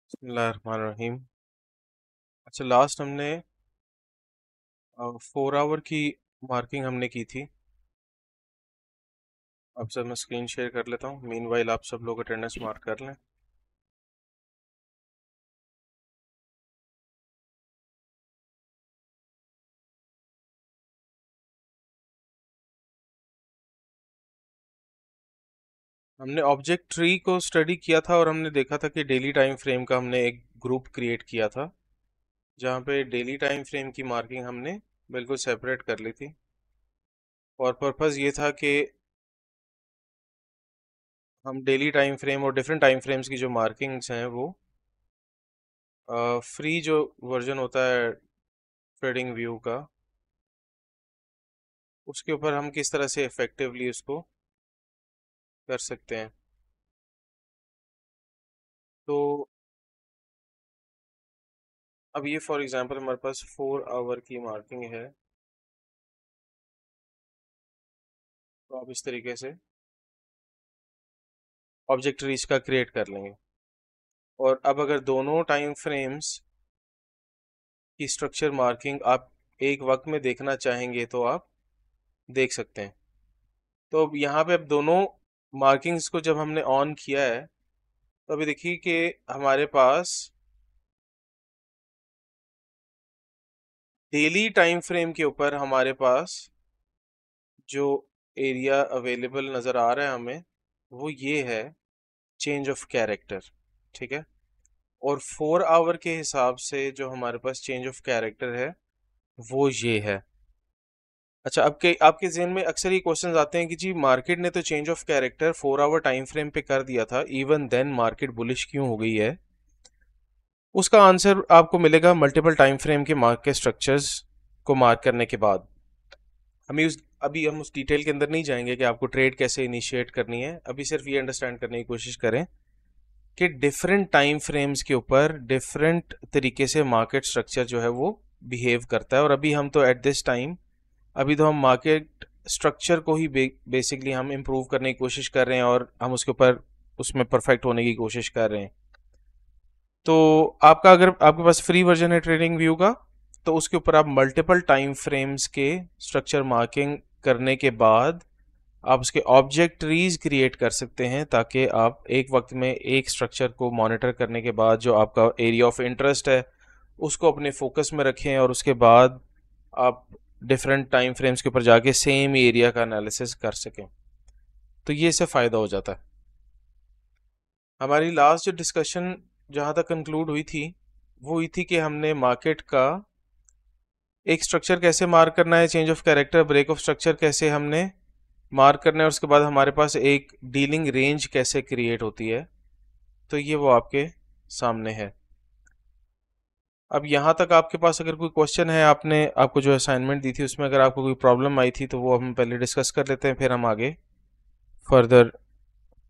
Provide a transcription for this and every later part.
बिस्मिल्लाहिर्रहमानिर्रहीम। अच्छा, लास्ट हमने 4 आवर की मार्किंग हमने की थी। अब सर मैं स्क्रीन शेयर कर लेता हूँ, मीनवाइल आप सब लोग अटेंडेंस मार्क कर लें। हमने ऑब्जेक्ट ट्री को स्टडी किया था और हमने देखा था कि डेली टाइम फ्रेम का हमने एक ग्रुप क्रिएट किया था, जहाँ पे डेली टाइम फ्रेम की मार्किंग हमने बिल्कुल सेपरेट कर ली थी। और पर्पस ये था कि हम डेली टाइम फ्रेम और डिफरेंट टाइम फ्रेम्स की जो मार्किंग्स हैं वो फ्री जो वर्जन होता है ट्रेडिंग व्यू का, उसके ऊपर हम किस तरह से इफेक्टिवली उसको कर सकते हैं। तो अब ये फॉर एग्जांपल हमारे पास 4 आवर की मार्किंग है, तो आप इस तरीके से ऑब्जेक्ट ट्रीज का क्रिएट कर लेंगे। और अब अगर दोनों टाइम फ्रेम्स की स्ट्रक्चर मार्किंग आप एक वक्त में देखना चाहेंगे तो आप देख सकते हैं। तो अब यहाँ पे अब दोनों मार्किंग्स को जब हमने ऑन किया है, तो अभी देखिए कि हमारे पास डेली टाइम फ्रेम के ऊपर हमारे पास जो एरिया अवेलेबल नज़र आ रहा है हमें, वो ये है चेंज ऑफ कैरेक्टर। ठीक है। और 4 आवर के हिसाब से जो हमारे पास चेंज ऑफ कैरेक्टर है वो ये है। अच्छा, आपके आपके जहन में अक्सर ये क्वेश्चंस आते हैं कि जी मार्केट ने तो change of character 4 hour time frame पे कर दिया था, इवन देन मार्केट बुलिश क्यों हो गई है? उसका आंसर आपको मिलेगा मल्टीपल टाइम फ्रेम के मार्केट स्ट्रक्चर्स को मार्क करने के बाद। अभी हम उस डिटेल के अंदर नहीं जाएंगे कि आपको ट्रेड कैसे इनिशिएट करनी है। अभी सिर्फ ये अंडरस्टैंड करने की कोशिश करें कि डिफरेंट टाइम फ्रेम्स के ऊपर डिफरेंट तरीके से मार्केट स्ट्रक्चर जो है वो बिहेव करता है। और अभी हम तो एट दिस टाइम अभी तो हम मार्केट स्ट्रक्चर को ही बेसिकली हम इम्प्रूव करने की कोशिश कर रहे हैं और हम उसके ऊपर उसमें परफेक्ट होने की कोशिश कर रहे हैं। तो आपका अगर आपके पास फ्री वर्जन है ट्रेडिंग व्यू का, तो उसके ऊपर आप मल्टीपल टाइम फ्रेम्स के स्ट्रक्चर मार्किंग करने के बाद आप उसके ऑब्जेक्ट ट्रीज क्रिएट कर सकते हैं, ताकि आप एक वक्त में एक स्ट्रक्चर को मॉनिटर करने के बाद जो आपका एरिया ऑफ इंटरेस्ट है उसको अपने फोकस में रखें और उसके बाद आप डिफरेंट टाइम फ्रेम्स के ऊपर जाके सेम एरिया का एनालिसिस कर सकें। तो ये इससे फ़ायदा हो जाता है। हमारी लास्ट जो डिस्कशन जहाँ तक कंक्लूड हुई थी वो हुई थी कि हमने मार्केट का एक स्ट्रक्चर कैसे मार्क करना है, change of character break of structure कैसे हमने मार्क करना है, और उसके बाद हमारे पास एक डीलिंग रेंज कैसे क्रिएट होती है। तो ये वो आपके सामने है। अब यहाँ तक आपके पास अगर कोई क्वेश्चन है, आपने आपको जो असाइनमेंट दी थी उसमें अगर आपको कोई प्रॉब्लम आई थी तो वो हम पहले डिस्कस कर लेते हैं, फिर हम आगे फर्दर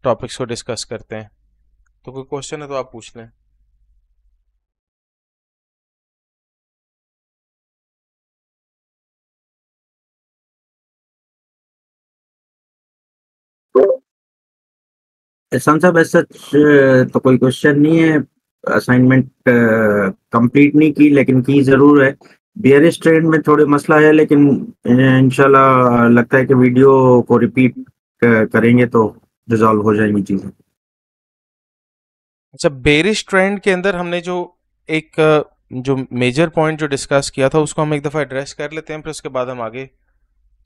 टॉपिक्स को डिस्कस करते हैं। तो कोई क्वेश्चन है तो आप पूछ लें। एहसान साहब, ऐसा तो कोई क्वेश्चन नहीं है। असाइनमेंट कंप्लीट नहीं की, लेकिन की ज़रूर है। बियरिश ट्रेंड में थोड़े मसला है, लेकिन इंशाल्लाह लगता है कि वीडियो को रिपीट करेंगे तो रिजॉल्व हो जाएंगी चीज़ें। अच्छा, बेरिश ट्रेंड के अंदर हमने जो एक जो मेजर पॉइंट जो डिस्कस किया था उसको हम एक दफ़ा एड्रेस कर लेते हैं, फिर उसके बाद हम आगे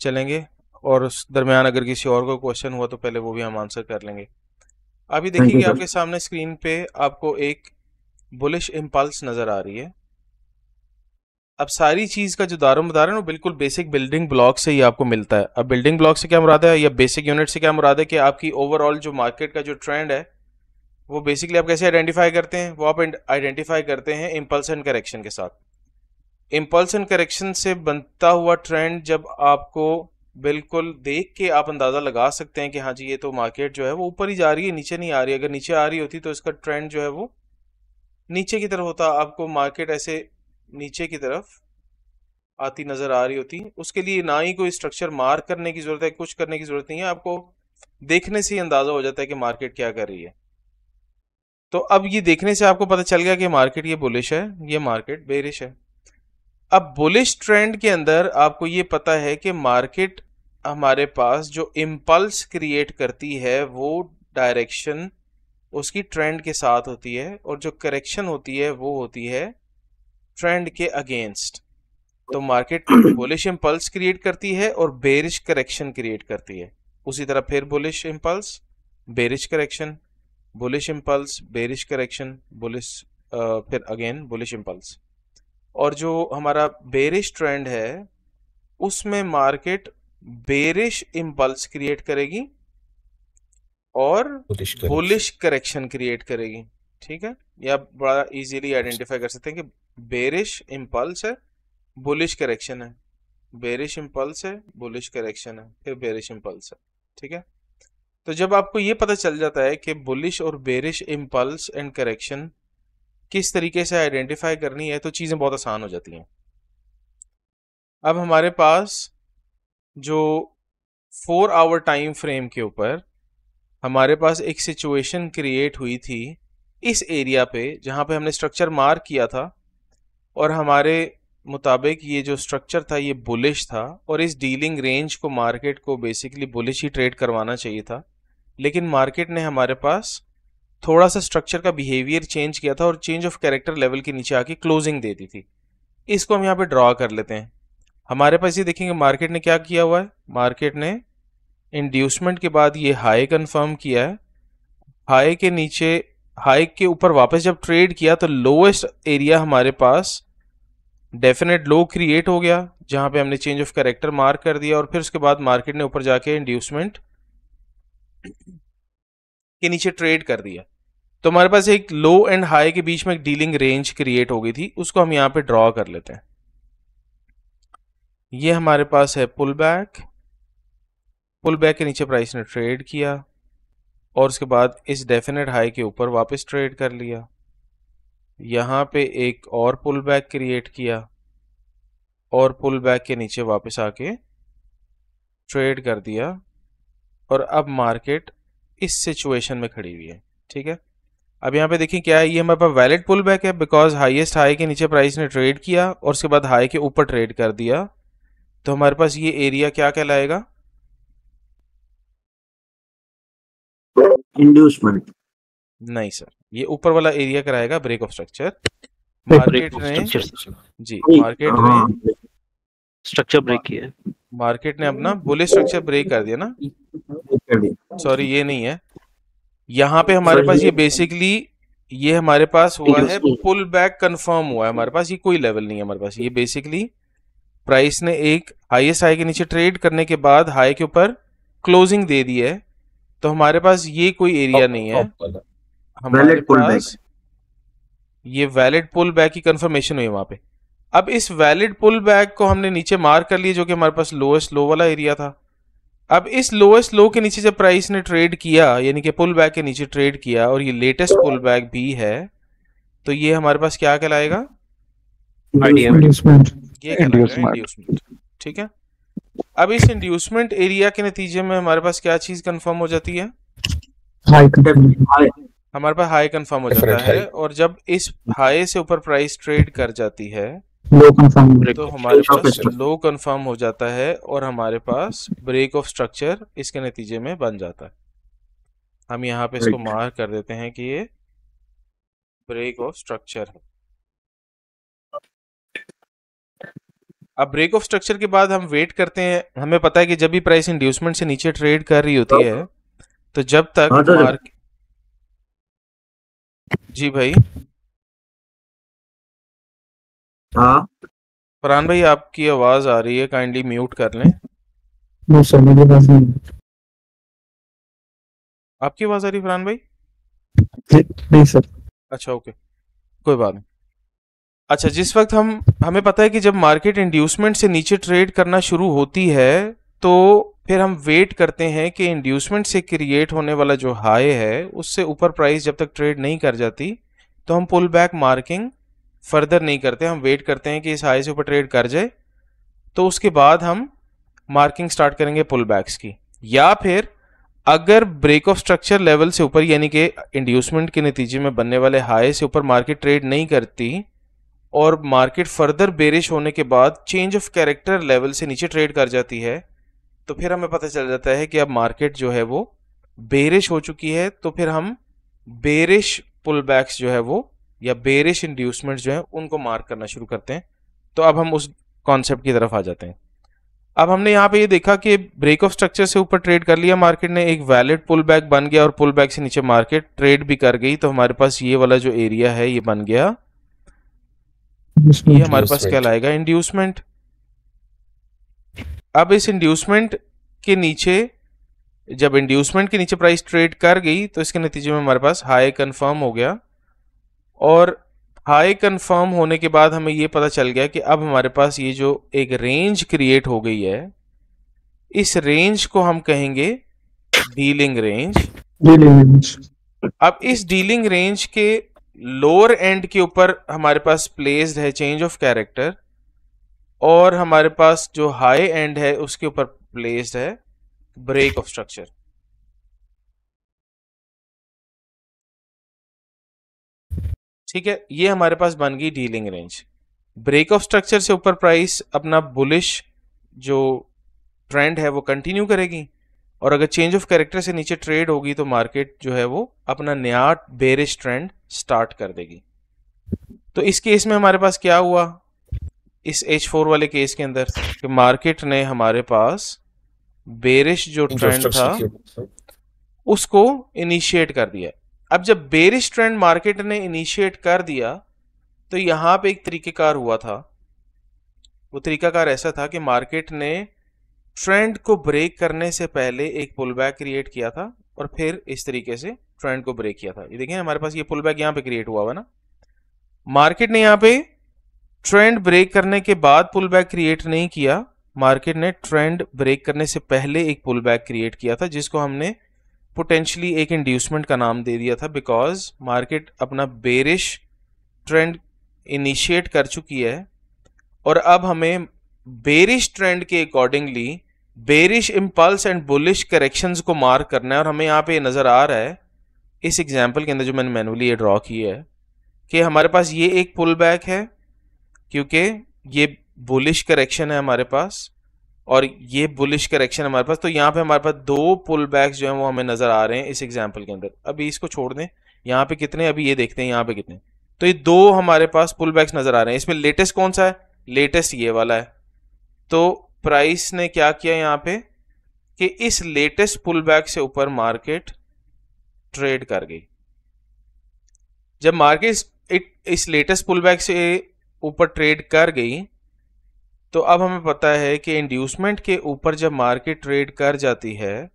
चलेंगे। और उस दरमियान अगर किसी और को क्वेश्चन हुआ तो पहले वो भी हम आंसर कर लेंगे। अभी थैंक देखिए यू कि सर। आपके सामने स्क्रीन पे आपको एक बुलिश इम्पल्स नज़र आ रही है। अब सारी चीज़ का जो दारोमदार है ना, वो बिल्कुल बेसिक बिल्डिंग ब्लॉक से ही आपको मिलता है। अब बिल्डिंग ब्लॉक से क्या मुराद है, या बेसिक यूनिट से क्या मुराद है, कि आपकी ओवरऑल जो मार्केट का जो ट्रेंड है वो बेसिकली आप कैसे आइडेंटिफाई करते हैं, वो आप आइडेंटिफाई करते हैं इम्पल्स एंड करेक्शन के साथ। इम्पल्स एंड करेक्शन से बनता हुआ ट्रेंड जब आपको बिल्कुल देख के आप अंदाज़ा लगा सकते हैं कि हाँ जी ये तो मार्केट जो है वो ऊपर ही जा रही है, नीचे नहीं आ रही है। अगर नीचे आ रही होती तो इसका ट्रेंड जो है वो नीचे की तरफ होता, आपको मार्केट ऐसे नीचे की तरफ आती नज़र आ रही होती। उसके लिए ना ही कोई स्ट्रक्चर मार्क करने की ज़रूरत है, कुछ करने की ज़रूरत नहीं है, आपको देखने से ही अंदाज़ा हो जाता है कि मार्केट क्या कर रही है। तो अब ये देखने से आपको पता चल गया कि मार्केट ये बुलिश है, ये मार्केट बेरिश है। अब बुलिश ट्रेंड के अंदर आपको ये पता है कि मार्केट हमारे पास जो इम्पल्स क्रिएट करती है वो डायरेक्शन उसकी ट्रेंड के साथ होती है, और जो करेक्शन होती है वो होती है ट्रेंड के अगेंस्ट। तो मार्केट बुलिश इम्पल्स क्रिएट करती है और बेरिश करेक्शन क्रिएट करती है। उसी तरह फिर bullish impulse, bearish correction, bullish impulse, bearish correction, bullish, फिर अगेन बुलिश इम्पल्स। और जो हमारा बेरिश ट्रेंड है उसमें मार्केट बेरिश इम्पल्स क्रिएट करेगी और बुलिश करेक्शन क्रिएट करेगी। ठीक है, या बड़ा इजीली आइडेंटिफाई कर सकते हैं कि बेरिश इम्पल्स है, बुलिश करेक्शन है, बेरिश इम्पल्स है, बुलिश करेक्शन है, फिर बेरिश इम्पल्स है। ठीक है, तो जब आपको ये पता चल जाता है कि बुलिश और बेरिश इम्पल्स एंड करेक्शन किस तरीके से आइडेंटिफाई करनी है, तो चीज़ें बहुत आसान हो जाती हैं। अब हमारे पास जो 4 आवर टाइम फ्रेम के ऊपर हमारे पास एक सिचुएशन क्रिएट हुई थी इस एरिया पे जहाँ पे हमने स्ट्रक्चर मार्क किया था, और हमारे मुताबिक ये जो स्ट्रक्चर था ये बुलिश था, और इस डीलिंग रेंज को मार्केट को बेसिकली बुलिश ही ट्रेड करवाना चाहिए था। लेकिन मार्केट ने हमारे पास थोड़ा सा स्ट्रक्चर का बिहेवियर चेंज किया था और चेंज ऑफ कैरेक्टर लेवल के नीचे आके क्लोजिंग दे दी थी। इसको हम यहाँ पे ड्रॉ कर लेते हैं। हमारे पास ये देखेंगे मार्केट ने क्या किया हुआ है, मार्केट ने इंड्यूसमेंट के बाद ये हाई कंफर्म किया है, हाई के नीचे, हाई के ऊपर वापस जब ट्रेड किया तो लोएस्ट एरिया हमारे पास डेफिनेट लो क्रिएट हो गया जहां पे हमने चेंज ऑफ कैरेक्टर मार्क कर दिया, और फिर उसके बाद मार्केट ने ऊपर जाके इंड्यूसमेंट के नीचे ट्रेड कर दिया। तो हमारे पास एक लो एंड हाई के बीच में एक डीलिंग रेंज क्रिएट हो गई थी, उसको हम यहां पे ड्रॉ कर लेते हैं। ये हमारे पास है पुल बैक, पुल बैक के नीचे प्राइस ने ट्रेड किया और उसके बाद इस डेफिनेट हाई के ऊपर वापस ट्रेड कर लिया, यहाँ पे एक और पुल बैक क्रिएट किया और पुल बैक के नीचे वापस आके ट्रेड कर दिया, और अब मार्केट इस सिचुएशन में खड़ी हुई है। ठीक है, अब यहाँ पे देखिए क्या है, ये हमारे पास वैलिड पुल बैक है बिकॉज हाईएस्ट हाई के नीचे प्राइस ने ट्रेड किया और उसके बाद हाई के ऊपर ट्रेड कर दिया। तो हमारे पास ये एरिया क्या कहलाएगा, इंड्यूसमेंट। नहीं सर, ये ऊपर वाला एरिया कराएगा ब्रेक ऑफ स्ट्रक्चर। मार्केट ने जी, मार्केट ने स्ट्रक्चर ब्रेक किया है, मार्केट ने अपना बुलिश स्ट्रक्चर ब्रेक कर दिया ना, सॉरी ये नहीं है, यहाँ पे हमारे पास ये बेसिकली ये हमारे पास हुआ है पुल बैक कंफर्म हुआ है हमारे पास, ये कोई लेवल नहीं है हमारे पास, ये बेसिकली प्राइस ने एक हाईएस्ट हाई के नीचे ट्रेड करने के बाद हाई के ऊपर क्लोजिंग दे दी है। तो हमारे पास ये कोई एरिया नहीं है, हमारे पास ये वैलिड पुल बैक की कंफर्मेशन हुई वहां पे। अब इस वैलिड पुल बैक को हमने नीचे मार्क कर लिया जो कि हमारे पास लोएस्ट लो वाला एरिया था। अब इस लोएस्ट लो के नीचे जब प्राइस ने ट्रेड किया, यानी कि पुल बैक के नीचे ट्रेड किया और ये लेटेस्ट पुल बैक भी है, तो ये हमारे पास क्या कहलाएगा, ये कहलाएगा इंड्यूसमेंट। ठीक है, अब इस इंड्यूसमेंट एरिया के नतीजे में हमारे पास क्या चीज कंफर्म हो जाती है, हमारे पास हाई कंफर्म हो जाता है, और जब इस हाई से ऊपर प्राइस ट्रेड कर जाती है तो हमारे पास लो कंफर्म हो जाता है और हमारे पास ब्रेक ऑफ स्ट्रक्चर इसके नतीजे में बन जाता है। हम यहाँ पे इसको मार्क कर देते हैं कि ये ब्रेक ऑफ स्ट्रक्चर है। अब ब्रेक ऑफ स्ट्रक्चर के बाद हम वेट करते हैं, हमें पता है कि जब भी प्राइस इंड्यूसमेंट से नीचे ट्रेड कर रही होती है तो जब तक मार्केट, जी भाई, हाँ फरहान भाई आपकी आवाज आ रही है, काइंडली म्यूट कर लें। आपकी आवाज आ रही है फरहान भाई? नहीं सर। अच्छा ओके, कोई बात नहीं। अच्छा, जिस वक्त हमें पता है कि जब मार्केट इंड्यूसमेंट से नीचे ट्रेड करना शुरू होती है तो फिर हम वेट करते हैं कि इंड्यूसमेंट से क्रिएट होने वाला जो हाई है उससे ऊपर प्राइस जब तक ट्रेड नहीं कर जाती तो हम पुल बैक मार्किंग फर्दर नहीं करते, हम वेट करते हैं कि इस हाई से ऊपर ट्रेड कर जाए तो उसके बाद हम मार्किंग स्टार्ट करेंगे पुल बैक्स की। या फिर अगर ब्रेक ऑफ स्ट्रक्चर लेवल से ऊपर यानी कि इंड्यूसमेंट के नतीजे में बनने वाले हाई से ऊपर मार्केट ट्रेड नहीं करती और मार्केट फर्दर बेरिश होने के बाद चेंज ऑफ कैरेक्टर लेवल से नीचे ट्रेड कर जाती है, तो फिर हमें पता चल जाता है कि अब मार्केट जो है वो बेरिश हो चुकी है। तो फिर हम बेरिश पुल बैक्स जो है वो या बेरिश इंड्यूसमेंट जो है उनको मार्क करना शुरू करते हैं। तो अब हम उस कॉन्सेप्ट की तरफ आ जाते हैं। अब हमने यहाँ पे ये देखा कि ब्रेक ऑफ स्ट्रक्चर से ऊपर ट्रेड कर लिया मार्केट ने, एक वैलिड पुल बैक बन गया और पुल बैक से नीचे मार्केट ट्रेड भी कर गई, तो हमारे पास ये वाला जो एरिया है ये बन गया, ये हमारे पास क्या लाएगा, इंड्यूसमेंट। अब इस इंड्यूसमेंट के नीचे, जब इंड्यूसमेंट के नीचे प्राइस ट्रेड कर गई तो इसके नतीजे में हमारे पास हाई कंफर्म हो गया, और हाई कंफर्म होने के बाद हमें ये पता चल गया कि अब हमारे पास ये जो एक रेंज क्रिएट हो गई है, इस रेंज को हम कहेंगे डीलिंग रेंज। अब इस डीलिंग रेंज के लोअर एंड के ऊपर हमारे पास प्लेस्ड है चेंज ऑफ कैरेक्टर, और हमारे पास जो हाई एंड है उसके ऊपर प्लेस्ड है ब्रेक ऑफ स्ट्रक्चर। ठीक है, ये हमारे पास बन गई dealing range. Break of structure से ऊपर प्राइस अपना बुलिश जो ट्रेंड है वो कंटिन्यू करेगी, और अगर चेंज ऑफ कैरेक्टर से नीचे ट्रेड होगी तो मार्केट जो है वो अपना नया बेरिश ट्रेंड स्टार्ट कर देगी। तो इस केस में हमारे पास क्या हुआ, इस H4 वाले केस के अंदर, कि मार्केट ने हमारे पास बेरिश जो ट्रेंड था उसको इनिशिएट कर दिया। अब जब बेरिश ट्रेंड मार्केट ने इनिशिएट कर दिया तो यहां पे एक तरीकेकार हुआ था। वो तरीकाकार ऐसा था कि मार्केट ने ट्रेंड को ब्रेक करने से पहले एक पुल बैक क्रिएट किया था और फिर इस तरीके से ट्रेंड को ब्रेक किया था। ये देखिए हमारे पास ये पुल बैक यहां पे क्रिएट हुआ हुआ ना, मार्केट ने यहां पे ट्रेंड ब्रेक करने के बाद पुल बैक क्रिएट नहीं किया, मार्केट ने ट्रेंड ब्रेक करने से पहले एक पुल बैक क्रिएट किया था जिसको हमने पोटेंशियली एक इंड्यूसमेंट का नाम दे दिया था, बिकॉज मार्केट अपना बेरिश ट्रेंड इनिशिएट कर चुकी है और अब हमें बेरिश ट्रेंड के accordingly bearish impulse and bullish corrections को मार्क करना है। और हमें यहाँ पे नजर आ रहा है इस एग्जांपल के अंदर जो मैंने मैनुअली ये ड्रॉ की है कि हमारे पास ये एक पुल बैक है क्योंकि ये बुलिश करेक्शन है हमारे पास और ये बुलिश करेक्शन हमारे पास, तो यहाँ पे हमारे पास दो पुल बैक्स जो हैं वो हमें नजर आ रहे हैं इस एग्जांपल के अंदर। अभी इसको छोड़ दें, यहाँ पे कितने, अभी ये देखते हैं यहाँ पे कितने, तो ये दो हमारे पास पुल बैक्स नजर आ रहे हैं। इसमें लेटेस्ट कौन सा है, लेटेस्ट ये वाला है। तो प्राइस ने क्या किया यहाँ पे कि इस लेटेस्ट पुल बैक से ऊपर मार्केट ट्रेड कर गई। जब मार्केट इस लेटेस्ट पुल बैक से ऊपर ट्रेड कर गई तो अब हमें पता है कि इंड्यूसमेंट के ऊपर जब मार्केट ट्रेड कर जाती है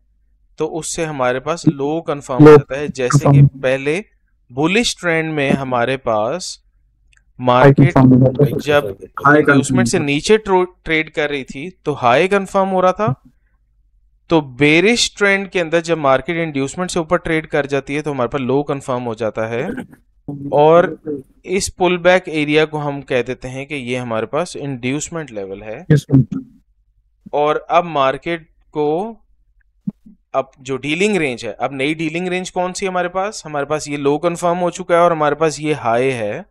तो उससे हमारे पास लो कंफर्म हो जाता है। जैसे कि पहले बुलिश ट्रेंड में हमारे पास मार्केट जब इंड्यूसमेंट से नीचे ट्रेड कर रही थी तो हाई कंफर्म हो रहा था, तो बेरिश ट्रेंड के अंदर जब मार्केट इंड्यूसमेंट से ऊपर ट्रेड कर जाती है तो हमारे पास लो कंफर्म हो जाता है, और इस पुल बैक एरिया को हम कह देते हैं कि ये हमारे पास इंड्यूसमेंट लेवल है। और अब मार्केट को, अब जो डीलिंग रेंज है, अब नई डीलिंग रेंज कौन सी हमारे पास ये लो कंफर्म हो चुका है और हमारे पास ये हाई है।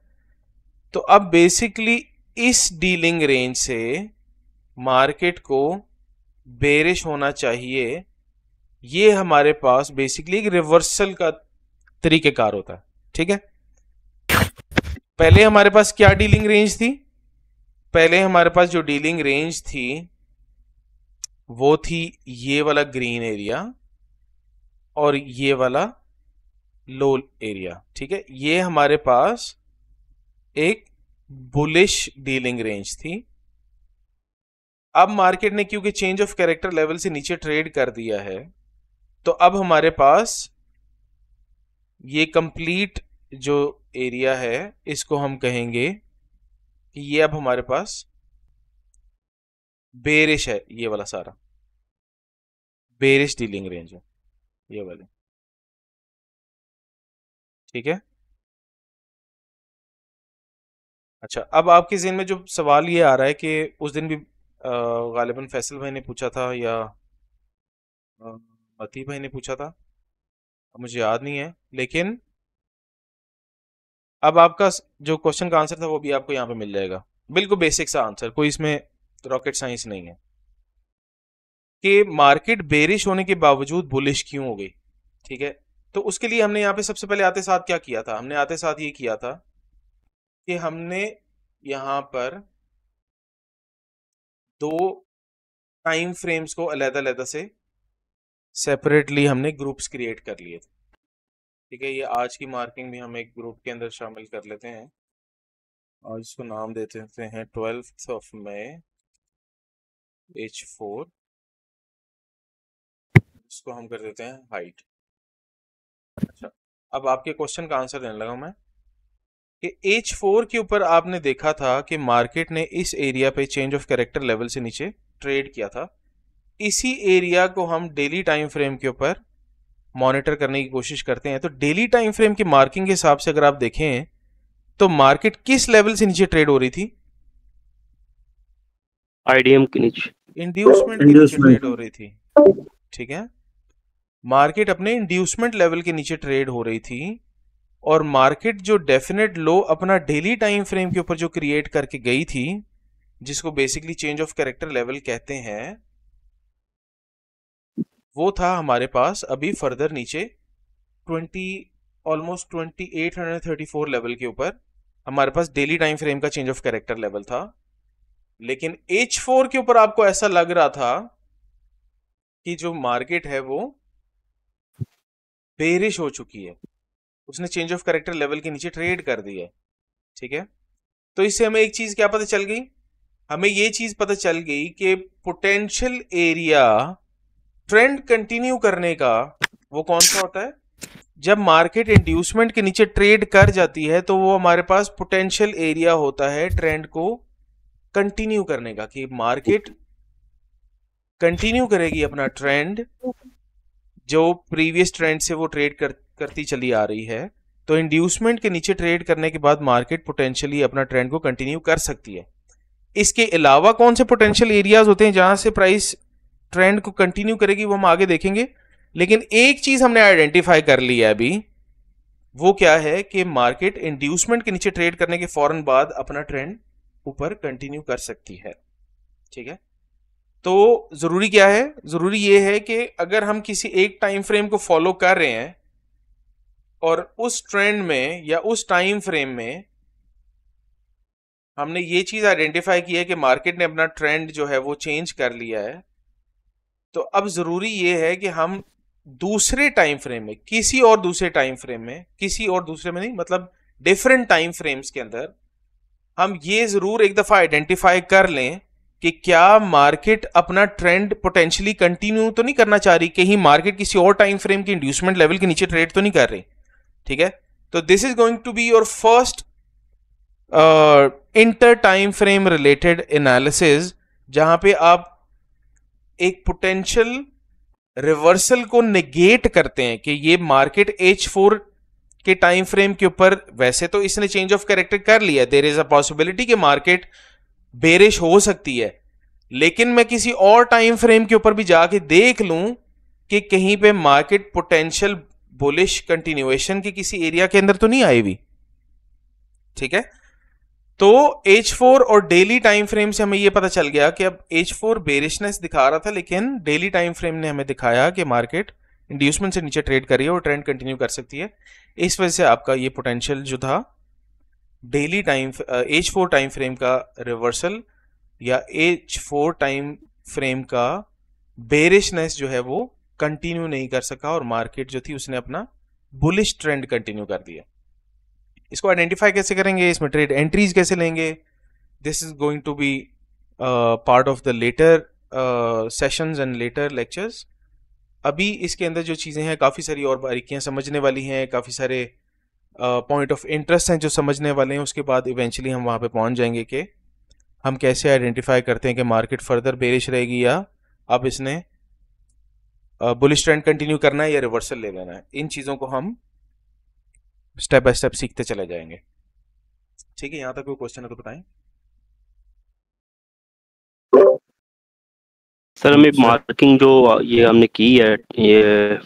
तो अब बेसिकली इस डीलिंग रेंज से मार्केट को बेरिश होना चाहिए। ये हमारे पास बेसिकली एक रिवर्सल का तरीकेकार होता है। ठीक है, पहले हमारे पास क्या डीलिंग रेंज थी, पहले हमारे पास जो डीलिंग रेंज थी वो थी ये वाला ग्रीन एरिया और ये वाला लो एरिया। ठीक है, ये हमारे पास एक बुलिश डीलिंग रेंज थी। अब मार्केट ने क्योंकि चेंज ऑफ कैरेक्टर लेवल से नीचे ट्रेड कर दिया है तो अब हमारे पास ये कंप्लीट जो एरिया है इसको हम कहेंगे कि ये अब हमारे पास बेरिश है, ये वाला सारा बेरिश डीलिंग रेंज है ये वाले। ठीक है, अच्छा अब आपके ज़हन में जो सवाल ये आ रहा है कि उस दिन भी गालिबन फैसल भाई ने पूछा था या मती भाई ने पूछा था, अब मुझे याद नहीं है, लेकिन अब आपका जो क्वेश्चन का आंसर था वो भी आपको यहाँ पे मिल जाएगा। बिल्कुल बेसिक सा आंसर, कोई इसमें रॉकेट साइंस नहीं है। कि मार्केट बेरिश होने के बावजूद बुलिश क्यों हो गई, ठीक है। तो उसके लिए हमने यहाँ पे सबसे पहले आते साथ क्या किया था, हमने आते साथ ये किया था कि हमने यहाँ पर दो टाइम फ्रेम्स को अलग-अलग से सेपरेटली हमने ग्रुप्स क्रिएट कर लिए थे, ठीक है। ये आज की मार्किंग भी हम एक ग्रुप के अंदर शामिल कर लेते हैं और इसको नाम देते हैं 12th of May H4, इसको हम कर देते हैं हाइट। अच्छा, अब आपके क्वेश्चन का आंसर देने लगा मैं कि H4 के ऊपर आपने देखा था कि मार्केट ने इस एरिया पे चेंज ऑफ कैरेक्टर लेवल से नीचे ट्रेड किया था। इसी एरिया को हम डेली टाइम फ्रेम के ऊपर मॉनिटर करने की कोशिश करते हैं। तो डेली टाइम फ्रेम की मार्किंग के हिसाब से अगर आप देखें तो मार्केट किस लेवल से नीचे ट्रेड हो रही थी? आईडीएम के नीचे, इंड्यूसमेंट के नीचे ट्रेड हो रही थी, ठीक है। मार्केट अपने इंड्यूसमेंट लेवल के नीचे ट्रेड हो रही थी और मार्केट जो डेफिनेट लो अपना डेली टाइम फ्रेम के ऊपर जो क्रिएट करके गई थी, जिसको basically change of character level कहते हैं, वो था हमारे पास अभी फर्दर नीचे 2834 लेवल के ऊपर हमारे पास डेली टाइम फ्रेम का चेंज ऑफ कैरेक्टर लेवल था। लेकिन H4 के ऊपर आपको ऐसा लग रहा था कि जो मार्केट है वो बेरिश हो चुकी है, उसने चेंज ऑफ कैरेक्टर लेवल के नीचे ट्रेड कर दी है, ठीक है। तो इससे हमें एक चीज क्या पता चल गई, हमें ये चीज पता चल गई कि पोटेंशियल एरिया ट्रेंड कंटिन्यू करने का वो कौन सा होता है, जब मार्केट इंड्यूसमेंट के नीचे ट्रेड कर जाती है तो वो हमारे पास पोटेंशियल एरिया होता है ट्रेंड को कंटिन्यू करने का, कि मार्केट कंटिन्यू करेगी अपना ट्रेंड, जो प्रीवियस ट्रेंड से वो ट्रेड करती चली आ रही है। तो इंड्यूसमेंट के नीचे ट्रेड करने के बाद मार्केट पोटेंशियली अपना ट्रेंड को कंटिन्यू कर सकती है। इसके अलावा कौन से पोटेंशियल एरियाज होते हैं जहां से प्राइस ट्रेंड को कंटिन्यू करेगी, वो हम आगे देखेंगे। लेकिन एक चीज हमने आइडेंटिफाई कर लिया है अभी, वो क्या है कि मार्केट इंड्यूसमेंट के नीचे ट्रेड करने के फौरन बाद अपना ट्रेंड ऊपर कंटिन्यू कर सकती है, ठीक है। तो जरूरी क्या है, जरूरी ये है कि अगर हम किसी एक टाइम फ्रेम को फॉलो कर रहे हैं और उस ट्रेंड में या उस टाइम फ्रेम में हमने ये चीज आइडेंटिफाई की है कि मार्केट ने अपना ट्रेंड जो है वो चेंज कर लिया है, तो अब जरूरी ये है कि हम दूसरे टाइम फ्रेम में, किसी और दूसरे टाइम फ्रेम में, किसी और दूसरे में नहीं मतलब डिफरेंट टाइम फ्रेम्स के अंदर हम ये जरूर एक दफा आइडेंटिफाई कर लें कि क्या मार्केट अपना ट्रेंड पोटेंशियली कंटिन्यू तो नहीं करना चाह रही, कहीं मार्केट किसी और टाइम फ्रेम के इंड्यूसमेंट लेवल के नीचे ट्रेड तो नहीं कर रही, ठीक है। तो this is going to be your first inter time frame related analysis, जहां पे आप एक पोटेंशियल रिवर्सल को नेगेट करते हैं कि ये मार्केट H4 के टाइम फ्रेम के ऊपर, वैसे तो इसने चेंज ऑफ कैरेक्टर कर लिया, देयर इज अ पॉसिबिलिटी कि मार्केट बेरिश हो सकती है, लेकिन मैं किसी और टाइम फ्रेम के ऊपर भी जाके देख लूं कि कहीं पे मार्केट पोटेंशियल बुलिश कंटिन्यूएशन के किसी एरिया के अंदर तो नहीं आई हुई, ठीक है। तो H4 और डेली टाइम फ्रेम से हमें यह पता चल गया कि अब H4 बेरिशनेस दिखा रहा था, लेकिन डेली टाइम फ्रेम ने हमें दिखाया कि मार्केट इंड्यूसमेंट से नीचे ट्रेड कर रही है और ट्रेंड कंटिन्यू कर सकती है। इस वजह से आपका ये पोटेंशियल जो था daily time H4 time frame का रिवर्सल या H4 टाइम फ्रेम का बेरिशनेस जो है वो कंटिन्यू नहीं कर सका और मार्केट जो थी उसने अपना बुलिश ट्रेंड कंटिन्यू कर दिया। इसको आइडेंटिफाई कैसे करेंगे, इसमें ट्रेड एंट्रीज कैसे लेंगे, this is going to be part of the later sessions and later lectures. अभी इसके अंदर जो चीज़ें हैं काफ़ी सारी और बारीकियां समझने वाली हैं, काफ़ी सारे पॉइंट ऑफ इंटरेस्ट हैं जो समझने वाले हैं। उसके बाद इवेंचुअली हम वहाँ पे पहुँच जाएंगे कि हम कैसे आइडेंटिफाई करते हैं कि मार्केट फर्दर बेरिश रहेगी या अब इसने बुलिश ट्रेंड कंटिन्यू करना है या रिवर्सल ले लेना है। इन चीज़ों को हम स्टेप बाय स्टेप सीखते चले जाएंगे, ठीक है। यहां तक कोई क्वेश्चन है तो बताएं। सर हमें मार्किंग जो ये हमने की है, ये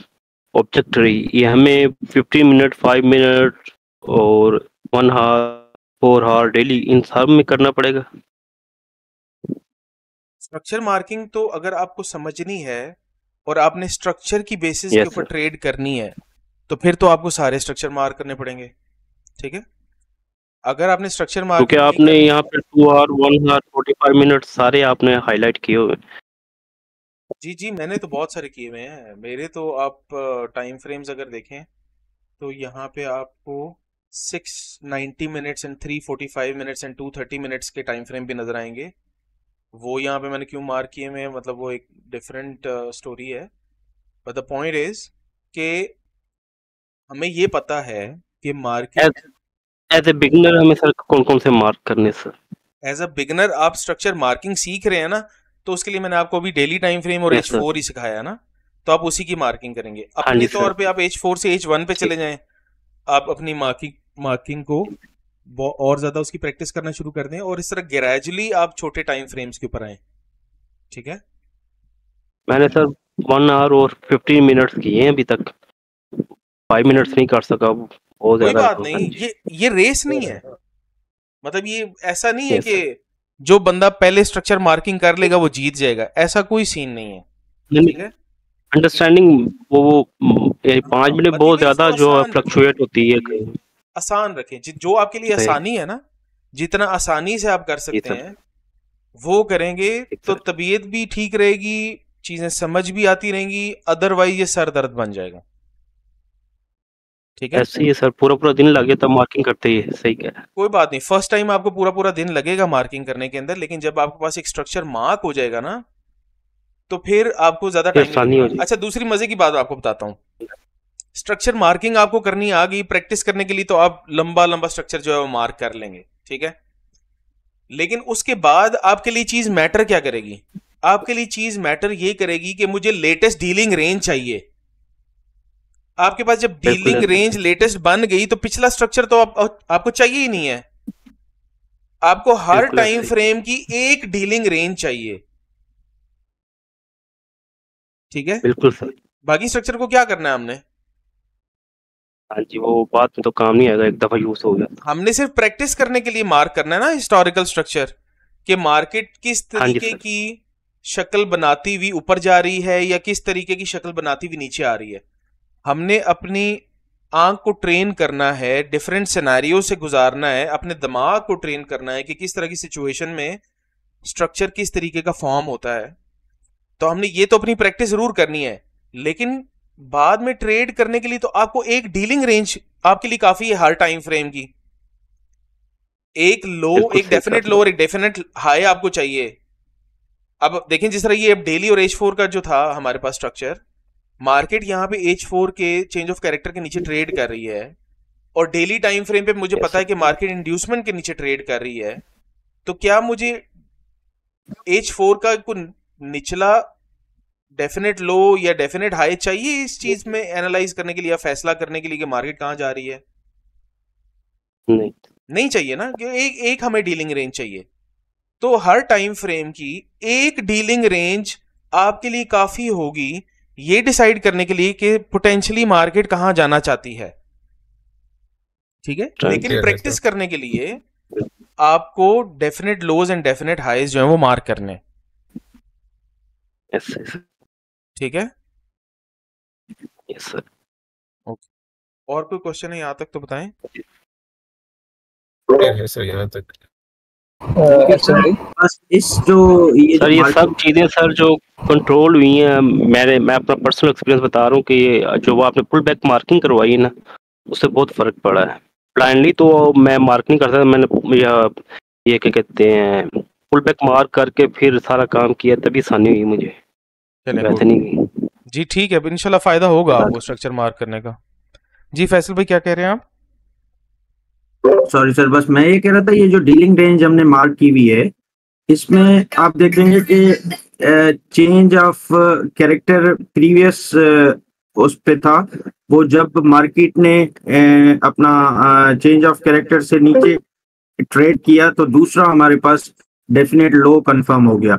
ऑब्जेक्ट ट्री, ये हमें 15 मिनट, 5 मिनट और 1 आवर, 4 आवर डेली इन सब में करना पड़ेगा? स्ट्रक्चर मार्किंग तो अगर आपको समझनी है और आपने स्ट्रक्चर की बेसिस के यस ऊपर सर। ट्रेड करनी है तो फिर तो आपको सारे स्ट्रक्चर मार्क करने पड़ेंगे, ठीक है। अगर आपने स्ट्रक्चर क्योंकि मार्किंग नहीं आपने करनी, यहाँ पे 2 आवर, 1 आवर, 45 मिनट सारे आपने हाईलाइट किए हुए हैं। जी जी मैंने तो बहुत सारे किए हुए हैं मेरे तो। आप टाइम फ्रेम्स अगर देखें तो यहाँ पे आपको 690 minutes and 345 minutes and 230 minutes के टाइम फ्रेम भी नजर आएंगे। वो यहाँ पे मैंने क्यों मार्क किए हुए हैं, मतलब वो एक डिफरेंट स्टोरी है। बट द पॉइंट इज कि हमें ये पता है कि मार्केट एज ए बिगिनर हमें सर कौन कौन से मार्क करने सर? एज अ बिगनर आप स्ट्रक्चर मार्किंग सीख रहे हैं ना, तो उसके लिए मैंने आपको अभी डेली टाइम फ्रेम और यस एच सर। फोर ही सिखाया है ना, तो आप उसी की मार्किंग करेंगे। हाँ अपने जी तौर सर। पे आप H4 से H1 पे चले जाएं, आप अपनी मार्किंग को और ज्यादा उसकी प्रैक्टिस करना शुरू कर दें और इस तरह ग्रेजुअली आप छोटे टाइम फ्रेम्स के ऊपर आए, ठीक है। मैंने सर 1 आवर और 15 मिनट्स किए हैं अभी तक, 5 मिनट्स नहीं कर सका, बहुत कोई ज्यादा। बात हाँ नहीं, जी। ये रेस नहीं है। मतलब ये ऐसा नहीं है यस कि सर। जो बंदा पहले स्ट्रक्चर मार्किंग कर लेगा वो जीत जाएगा, ऐसा कोई सीन नहीं है, ठीक है। अंडरस्टैंडिंग वो 5 मिनट मतलब बहुत इसको ज्यादा जो आसान रखें, फ्लक्चुएट होती है कहीं। आसान रखें जो आपके लिए सही। आसानी है ना, जितना आसानी से आप कर जी सकते सर। हैं वो करेंगे ठीक तो सर। तबीयत भी ठीक रहेगी, चीजें समझ भी आती रहेंगी। अदरवाइज ये सर दर्द बन जाएगा, ठीक है। ऐसे ही है सर, पूरा पूरा दिन लग गया था मार्किंग करते ही, सही कह रहे हैं। कोई बात नहीं, फर्स्ट टाइम आपको पूरा पूरा दिन लगेगा मार्किंग करने के अंदर, लेकिन जब आपके पास एक स्ट्रक्चर मार्क हो जाएगा ना तो फिर आपको ज्यादा फिर टाइम नहीं आसानी हो लगेगा। जाएगी। अच्छा, दूसरी मजे की बात आपको बताता हूँ। स्ट्रक्चर मार्किंग आपको करनी आ गई, प्रैक्टिस करने के लिए तो आप लंबा लंबा स्ट्रक्चर जो है वो मार्क कर लेंगे, ठीक है। लेकिन उसके बाद आपके लिए चीज मैटर क्या करेगी? आपके लिए चीज मैटर ये करेगी कि मुझे लेटेस्ट डीलिंग रेंज चाहिए। आपके पास जब बिल्कुल डीलिंग रेंज लेटेस्ट बन गई तो पिछला स्ट्रक्चर तो आपको चाहिए ही नहीं है। आपको हर बिल्कुल टाइम ऐसे ही। फ्रेम की एक डीलिंग रेंज चाहिए, ठीक है। बिल्कुल सर। बाकी स्ट्रक्चर को क्या करना है हमने? हाँ जी, वो बात में तो काम नहीं आएगा, एक दफा यूज हो गया। हमने सिर्फ प्रैक्टिस करने के लिए मार्क करना है ना हिस्टोरिकल स्ट्रक्चर, कि मार्केट किस हाँ जी तरीके सर। की शक्ल बनाती हुई ऊपर जा रही है या किस तरीके की शक्ल बनाती हुई नीचे आ रही है। हमने अपनी आंख को ट्रेन करना है, डिफरेंट सिनेरियो से गुजारना है, अपने दिमाग को ट्रेन करना है कि किस तरह की सिचुएशन में स्ट्रक्चर किस तरीके का फॉर्म होता है। तो हमने ये तो अपनी प्रैक्टिस जरूर करनी है, लेकिन बाद में ट्रेड करने के लिए तो आपको एक डीलिंग रेंज आपके लिए काफी है हर टाइम फ्रेम की। एक लो, बिल्कुल एक सही डेफिनेट सर। लो और एक डेफिनेट हाई आपको चाहिए। अब देखें जिस तरह ये अब डेली और H4 का जो था हमारे पास स्ट्रक्चर, मार्केट यहाँ पे H4 के चेंज ऑफ कैरेक्टर के नीचे ट्रेड कर रही है और डेली टाइम फ्रेम पे मुझे यस पता है सर। कि मार्केट इंड्यूसमेंट के नीचे ट्रेड कर रही है। तो क्या मुझे H4 का कोई निचला डेफिनेट लो या डेफिनेट हाई चाहिए इस चीज में एनालाइज करने के लिए या फैसला करने के लिए कि मार्केट कहां जा रही है? नहीं। नहीं चाहिए ना, कि एक हमें डीलिंग रेंज चाहिए। तो हर टाइम फ्रेम की एक डीलिंग रेंज आपके लिए काफी होगी ये डिसाइड करने के लिए कि पोटेंशियली मार्केट कहां जाना चाहती है, ठीक है। लेकिन प्रैक्टिस करने के लिए आपको definite lows and definite highs जो है वो मार्क करने, यस सर। ठीक है। Yes sir. ओके, और कोई क्वेश्चन है यहाँ तक तो बताएं। है सर यहाँ तक। बस इस जो ये सर जो ये मार्केट सब चीजें सर जो कंट्रोल हुई हैं, मैं अपना पर्सनल एक्सपीरियंस बता रहा हूँ कि जो आपने पुल बैक मार्किंग करवाई है ना, उससे बहुत फर्क पड़ा है। ब्लाइंडली तो मैं मार्क नहीं करता, मैंने ये क्या कहते हैं, पुल बैक मार्क करके फिर सारा काम किया, तभी आसानी हुई मुझे, चलें वैसे नहीं हुई। जी, ठीक है, इंशाल्लाह फायदा होगा आपको स्ट्रक्चर मार्क करने का। जी फैसल भाई क्या कह रहे हैं आप? सॉरी सर, बस मैं ये कह रहा था ये जो डीलिंग रेंज हमने मार्क की हुई है इसमें आप देखेंगे कि चेंज ऑफ कैरेक्टर प्रीवियस उस पे था, वो जब मार्केट ने अपना चेंज ऑफ कैरेक्टर से नीचे ट्रेड किया तो दूसरा हमारे पास डेफिनेट लो कंफर्म हो गया।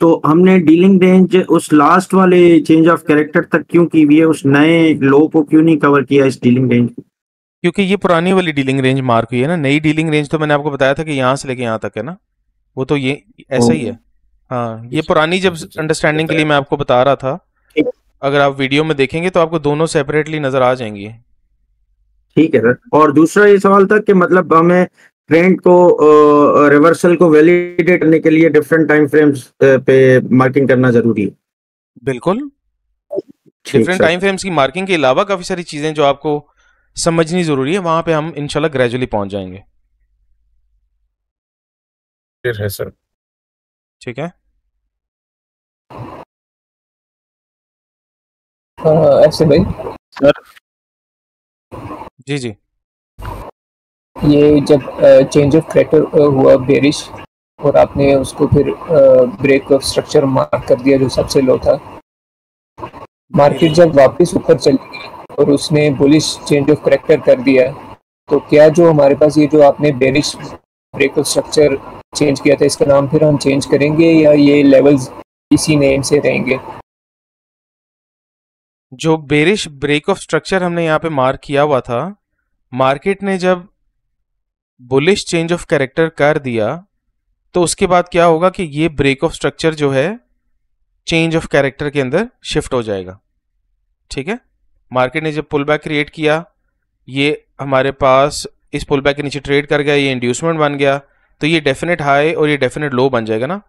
तो हमने डीलिंग रेंज उस लास्ट वाले चेंज ऑफ कैरेक्टर तक क्यों की हुई है, उस नए लो को क्यों नहीं कवर किया इस डीलिंग रेंज? क्योंकि ये पुरानी वाली डीलिंग रेंज मार्क हुई है ना, नई डीलिंग रेंज तो मैंने आपको बताया था कि यहाँ से लेके यहाँ तक है ना, वो तो ये ऐसा ही है। हाँ, ये पुरानी जब अंडरस्टैंडिंग के लिए मैं आपको बता रहा था, अगर आप वीडियो में देखेंगे तो आपको दोनों सेपरेटली नजर आ जाएंगी। ठीक है सर। और दूसरा ये सवाल था कि मतलब हमें ट्रेंड को रिवर्सल को वैलिडेट करने के लिए डिफरेंट टाइम फ्रेम्स पे मार्किंग करना जरूरी है। बिल्कुल, ठीक डिफरेंट सर। टाइम फ्रेम्स की मार्किंग के अलावा काफी सारी चीजें जो आपको समझनी जरूरी है, वहां पे हम इंशाल्लाह ग्रेजुअली पहुंच जाएंगे। फिर है सर। ठीक है, ऐसे भाई सर जी जी। ये जब चेंज ऑफ कैरेक्टर हुआ बेरिश और आपने उसको फिर ब्रेक ऑफ स्ट्रक्चर मार्क कर दिया जो सबसे लो था, मार्केट जब वापस ऊपर चली गई और उसने बुलिश चेंज ऑफ कैरेक्टर कर दिया, तो क्या जो हमारे पास ये जो आपने bearish break of structure change किया था इसका नाम फिर हम चेंज करेंगे या ये लेवल्स इसी नेम से रहेंगे? जो बेरिश ब्रेक ऑफ स्ट्रक्चर हमने यहाँ पे मार्क किया हुआ था, मार्केट ने जब बुलिश चेंज ऑफ कैरेक्टर कर दिया तो उसके बाद क्या होगा कि ये ब्रेक ऑफ स्ट्रक्चर जो है चेंज ऑफ कैरेक्टर के अंदर शिफ्ट हो जाएगा। ठीक है, मार्केट ने जब पुल बैक क्रिएट किया, ये हमारे पास इस पुल बैक के नीचे ट्रेड कर गया, ये इंड्यूसमेंट बन गया, तो ये डेफिनेट हाई और ये डेफिनेट लो बन जाएगा ना।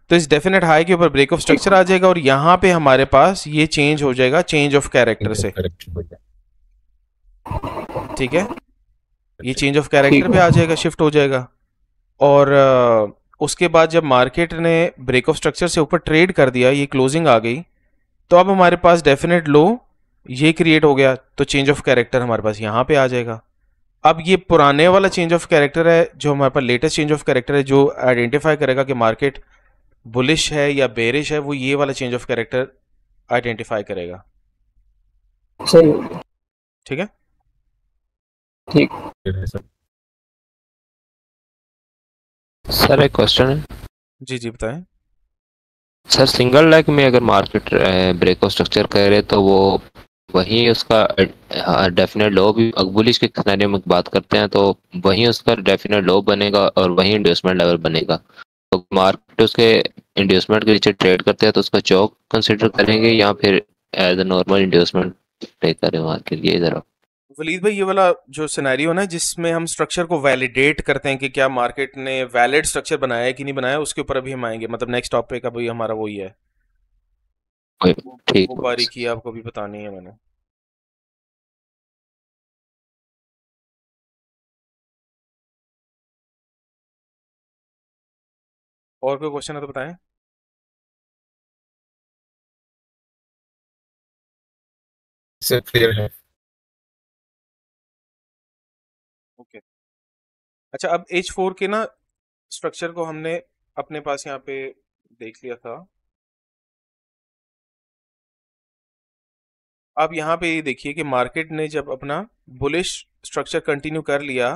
तो इस डेफिनेट हाई के ऊपर ब्रेक ऑफ स्ट्रक्चर आ जाएगा और यहाँ पे हमारे पास ये चेंज हो जाएगा चेंज ऑफ कैरेक्टर से। ठीक है, ये चेंज ऑफ कैरेक्टर पे आ जाएगा, शिफ्ट हो जाएगा। और उसके बाद जब मार्केट ने ब्रेक ऑफ स्ट्रक्चर से ऊपर ट्रेड कर दिया, ये क्लोजिंग आ गई, तो अब हमारे पास डेफिनेट लो ये क्रिएट हो गया, तो चेंज ऑफ कैरेक्टर हमारे पास यहाँ पे आ जाएगा। अब ये पुराने वाला चेंज ऑफ कैरेक्टर है, जो हमारे पास लेटेस्ट चेंज ऑफ कैरेक्टर है, जो आइडेंटिफाई करेगा कि मार्केट बुलिश है या बेरिश है, वो ये वाला चेंज ऑफ कैरेक्टर आइडेंटिफाई करेगा। सही, ठीक है, ठीक। सर एक क्वेश्चन है। जी जी बताएं। सर सिंगल लेग में अगर मार्केट ब्रेक ऑफ स्ट्रक्चर करे तो वो वहीं उसका डेफिनेट लो भी, बुलिश के सिनेरियो में बात करते हैं तो वहीं उसका डेफिनेट लो बनेगा और वहीं इंड्यूसमेंट लेवल बनेगा। तो मार्केट उसके इंड्यूसमेंट के नीचे ट्रेड करते हैं तो उसका चौक कंसिडर करेंगे या फिर as a normal inducement trade करें मार्केट? ये जरा वलीद भाई, ये वाला जो सिनेरियो ना जिसमें हम स्ट्रक्चर को वैलिडेट करते हैं कि क्या मार्केट ने वैलिड स्ट्रक्चर बनाया है कि नहीं बनाया, उसके ऊपर अभी हम आएंगे। मतलब नेक्स्ट टॉपिक अभी हमारा वही है, ठीक। वो बारीकी आपको भी बतानी है मैंने। और कोई क्वेश्चन है तो बताएं। सब क्लियर है। ओके, अच्छा, अब H4 के ना स्ट्रक्चर को हमने अपने पास यहाँ पे देख लिया था। अब यहाँ पे ये देखिए कि मार्केट ने जब अपना बुलिश स्ट्रक्चर कंटिन्यू कर लिया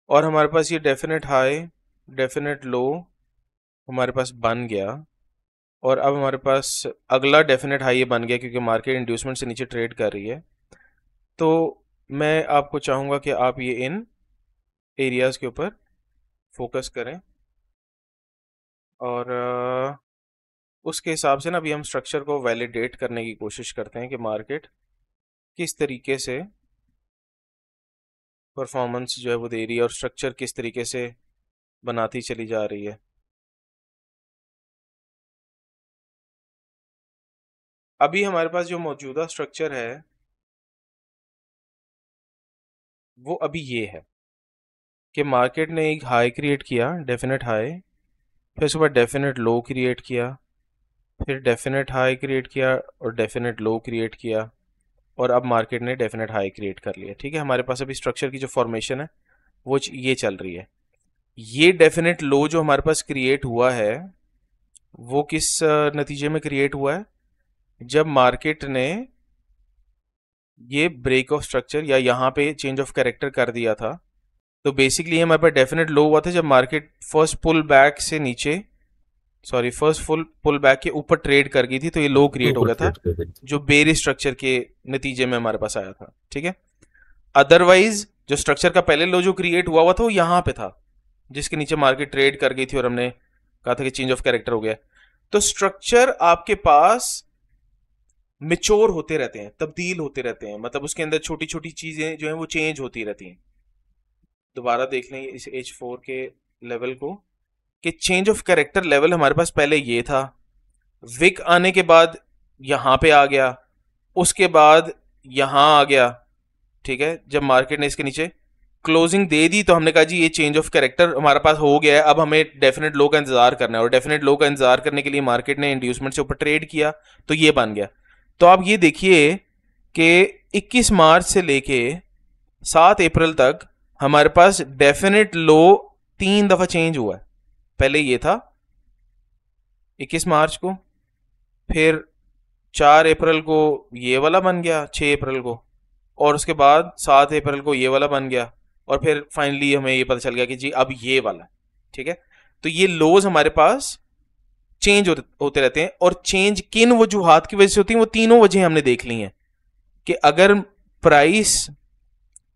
और हमारे पास ये डेफिनेट हाई डेफिनेट लो हमारे पास बन गया, और अब हमारे पास अगला डेफिनेट हाई ये बन गया क्योंकि मार्केट इंड्यूसमेंट से नीचे ट्रेड कर रही है। तो मैं आपको चाहूँगा कि आप ये इन एरियाज़ के ऊपर फोकस करें और उसके हिसाब से ना अभी हम स्ट्रक्चर को वैलिडेट करने की कोशिश करते हैं कि मार्केट किस तरीके से परफॉर्मेंस जो है वो दे रही है और स्ट्रक्चर किस तरीके से बनाती चली जा रही है। अभी हमारे पास जो मौजूदा स्ट्रक्चर है वो अभी ये है कि मार्केट ने एक हाई क्रिएट किया, डेफिनेट हाई, फिर उसके बाद डेफिनेट लो क्रिएट किया, फिर डेफिनेट हाई क्रिएट किया और डेफिनेट लो क्रिएट किया, और अब मार्केट ने डेफिनेट हाई क्रिएट कर लिया। ठीक है, हमारे पास अभी स्ट्रक्चर की जो फॉर्मेशन है वो ये चल रही है। ये डेफिनेट लो जो हमारे पास क्रिएट हुआ है वो किस नतीजे में क्रिएट हुआ है? जब मार्केट ने ये ब्रेक ऑफ स्ट्रक्चर या यहाँ पे चेंज ऑफ कैरेक्टर कर दिया था। तो बेसिकली हमारे पास डेफिनेट लो हुआ था जब मार्केट फर्स्ट पुल बैक से नीचे sorry first full pull back के ऊपर ट्रेड कर गई थी, तो ये लो क्रिएट हो गया था जो बेरिश स्ट्रक्चर के नतीजे में हमारे पास आया था, ठीक है। अदरवाइज जो स्ट्रक्चर का पहले लो जो क्रिएट हुआ था वो यहाँ पे था, जिसके नीचे मार्केट ट्रेड कर गई थी और हमने कहा था कि चेंज ऑफ कैरेक्टर हो गया। तो स्ट्रक्चर आपके पास मिच्योर होते रहते हैं, तब्दील होते रहते हैं, मतलब उसके अंदर छोटी छोटी चीजें जो हैं वो चेंज होती रहती हैं। दोबारा देख लें इस H4 के लेवल को कि चेंज ऑफ कैरेक्टर लेवल हमारे पास पहले ये था, विक आने के बाद यहाँ पे आ गया, उसके बाद यहाँ आ गया, ठीक है। जब मार्केट ने इसके नीचे क्लोजिंग दे दी तो हमने कहा जी ये चेंज ऑफ कैरेक्टर हमारे पास हो गया है, अब हमें डेफिनेट लो का इंतजार करना है, और डेफिनेट लो का इंतजार करने के लिए मार्केट ने इंड्यूसमेंट से ऊपर ट्रेड किया तो ये बन गया। तो आप ये देखिए कि 21 मार्च से लेके 7 अप्रैल तक हमारे पास डेफिनेट लो 3 दफा चेंज हुआ है। पहले ये था 21 मार्च को, फिर 4 अप्रैल को ये वाला बन गया, 6 अप्रैल को, और उसके बाद 7 अप्रैल को ये वाला बन गया, और फिर फाइनली हमें ये पता चल गया कि जी अब ये वाला, ठीक है। तो ये लोज हमारे पास चेंज होते रहते हैं, और चेंज किन वजूहात की वजह से होती है वो तीनों वजह हमने देख ली हैं कि अगर प्राइस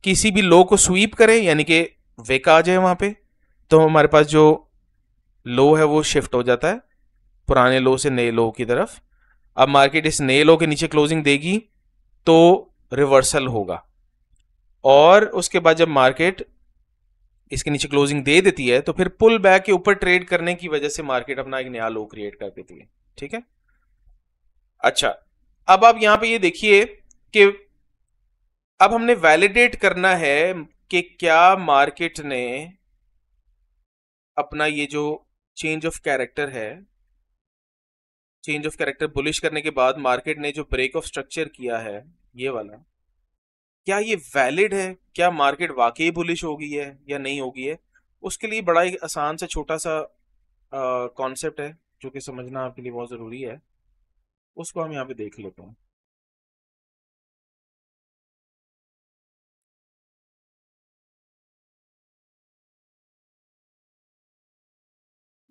किसी भी लो को स्वीप करे यानी कि विक आ जाए वहां पे, तो हमारे पास जो लो है वो शिफ्ट हो जाता है पुराने लो से नए लो की तरफ। अब मार्केट इस नए लो के नीचे क्लोजिंग देगी तो रिवर्सल होगा, और उसके बाद जब मार्केट इसके नीचे क्लोजिंग दे देती है तो फिर पुल बैक के ऊपर ट्रेड करने की वजह से मार्केट अपना एक नया लो क्रिएट कर देती है, ठीक है। अच्छा, अब आप यहां पे ये देखिए कि अब हमने वैलिडेट करना है कि क्या मार्केट ने अपना ये जो चेंज ऑफ कैरेक्टर है, चेंज ऑफ कैरेक्टर बुलिश करने के बाद मार्केट ने जो ब्रेक ऑफ स्ट्रक्चर किया है ये वाला, क्या ये वैलिड है, क्या मार्केट वाकई बुलिश हो गई है या नहीं हो गई है। उसके लिए बड़ा एक आसान सा छोटा सा कॉन्सेप्ट है जो कि समझना आपके लिए बहुत ज़रूरी है, उसको हम यहाँ पे देख लेते हैं।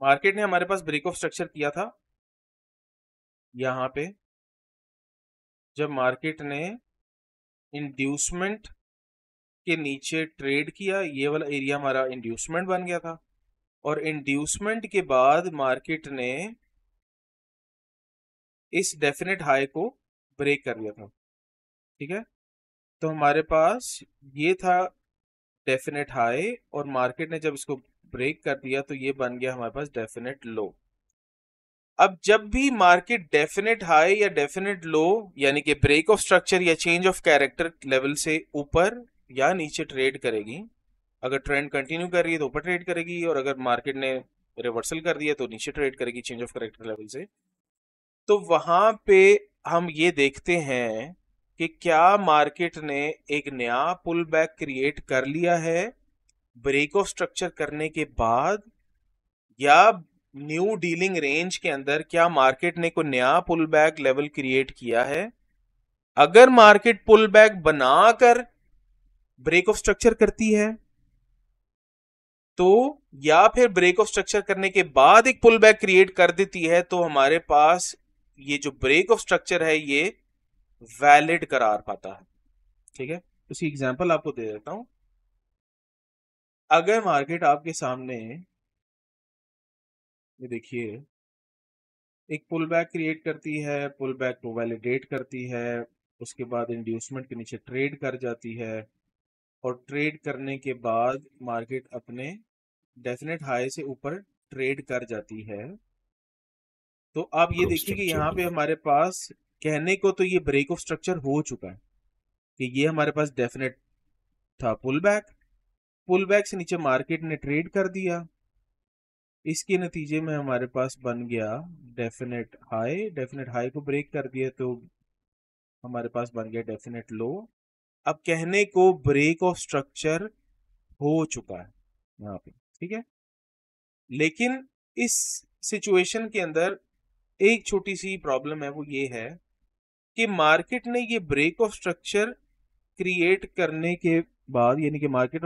मार्केट ने हमारे पास ब्रेक ऑफ स्ट्रक्चर किया था यहाँ पे, जब मार्केट ने इंड्यूसमेंट के नीचे ट्रेड किया, ये वाला एरिया हमारा इंड्यूसमेंट बन गया था, और इंड्यूसमेंट के बाद मार्केट ने इस डेफिनेट हाई को ब्रेक कर दिया था, ठीक है। तो हमारे पास ये था डेफिनेट हाई, और मार्केट ने जब इसको ब्रेक कर दिया तो ये बन गया हमारे पास डेफिनेट लो। अब जब भी मार्केट डेफिनेट हाई या डेफिनेट लो यानी कि ब्रेक ऑफ स्ट्रक्चर या चेंज ऑफ कैरेक्टर लेवल से ऊपर या नीचे ट्रेड करेगी, अगर ट्रेंड कंटिन्यू कर रही है तो ऊपर ट्रेड करेगी, और अगर मार्केट ने रिवर्सल कर दिया तो नीचे ट्रेड करेगी चेंज ऑफ कैरेक्टर लेवल से। तो वहां पे हम ये देखते हैं कि क्या मार्केट ने एक नया पुल बैक क्रिएट कर लिया है ब्रेक ऑफ स्ट्रक्चर करने के बाद, या न्यू डीलिंग रेंज के अंदर क्या मार्केट ने कोई नया पुल बैक लेवल क्रिएट किया है। अगर मार्केट पुल बैक बनाकर ब्रेक ऑफ स्ट्रक्चर करती है तो, या फिर ब्रेक ऑफ स्ट्रक्चर करने के बाद एक पुल बैक क्रिएट कर देती है, तो हमारे पास ये जो ब्रेक ऑफ स्ट्रक्चर है ये वैलिड करार पाता है, ठीक है। उसकी एग्जांपल आपको दे देता हूं। अगर मार्केट आपके सामने ये देखिए एक पुल बैक क्रिएट करती है, पुल बैक को वैलिडेट करती है, उसके बाद इंड्यूसमेंट के नीचे ट्रेड कर जाती है, और ट्रेड करने के बाद मार्केट अपने डेफिनेट हाई से ऊपर ट्रेड कर जाती है, तो आप ये देखिए कि यहाँ पे हमारे पास कहने को तो ये ब्रेक ऑफ स्ट्रक्चर हो चुका है कि ये हमारे पास डेफिनेट था पुल बैक से नीचे मार्केट ने ट्रेड कर दिया, इसके नतीजे में हमारे पास बन गया डेफिनेट हाई को ब्रेक कर दिया तो हमारे पास बन गया डेफिनेट लो। अब कहने को ब्रेक ऑफ स्ट्रक्चर हो चुका है यहाँ पे, ठीक है। लेकिन इस सिचुएशन के अंदर एक छोटी सी प्रॉब्लम है, वो ये है कि मार्केट ने ये ब्रेक ऑफ स्ट्रक्चर क्रिएट करने के बाद, यानी कि मार्केट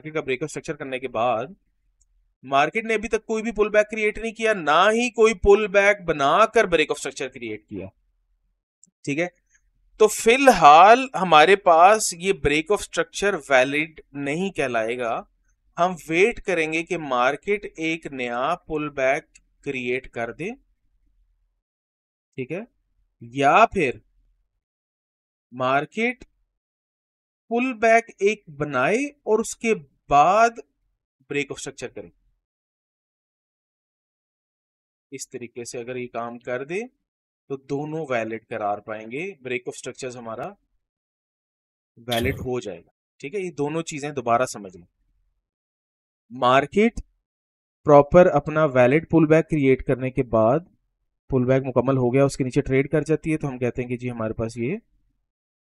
का ब्रेक ऑफ स्ट्रक्चर करने के बाद मार्केट ने अभी तक कोई भी पुल बैक क्रिएट नहीं किया, ना ही कोई पुल बैक बनाकर ब्रेक ऑफ स्ट्रक्चर क्रिएट किया, ठीक है। तो फिलहाल हमारे पास ये ब्रेक ऑफ स्ट्रक्चर वैलिड नहीं कहलाएगा। हम वेट करेंगे कि मार्केट एक नया पुल बैक क्रिएट कर दे, ठीक है, या फिर मार्केट पुल बैक एक बनाए और उसके बाद ब्रेक ऑफ स्ट्रक्चर करे। इस तरीके से अगर ये काम कर दे तो दोनों वैलिड करार पाएंगे, ब्रेक ऑफ स्ट्रक्चर्स हमारा वैलिड हो जाएगा, ठीक है। ये दोनों चीजें दोबारा समझ लें। मार्केट प्रॉपर अपना वैलिड पुल बैक क्रिएट करने के बाद, पुल बैक मुकम्मल हो गया, उसके नीचे ट्रेड कर जाती है, तो हम कहते हैं कि जी हमारे पास ये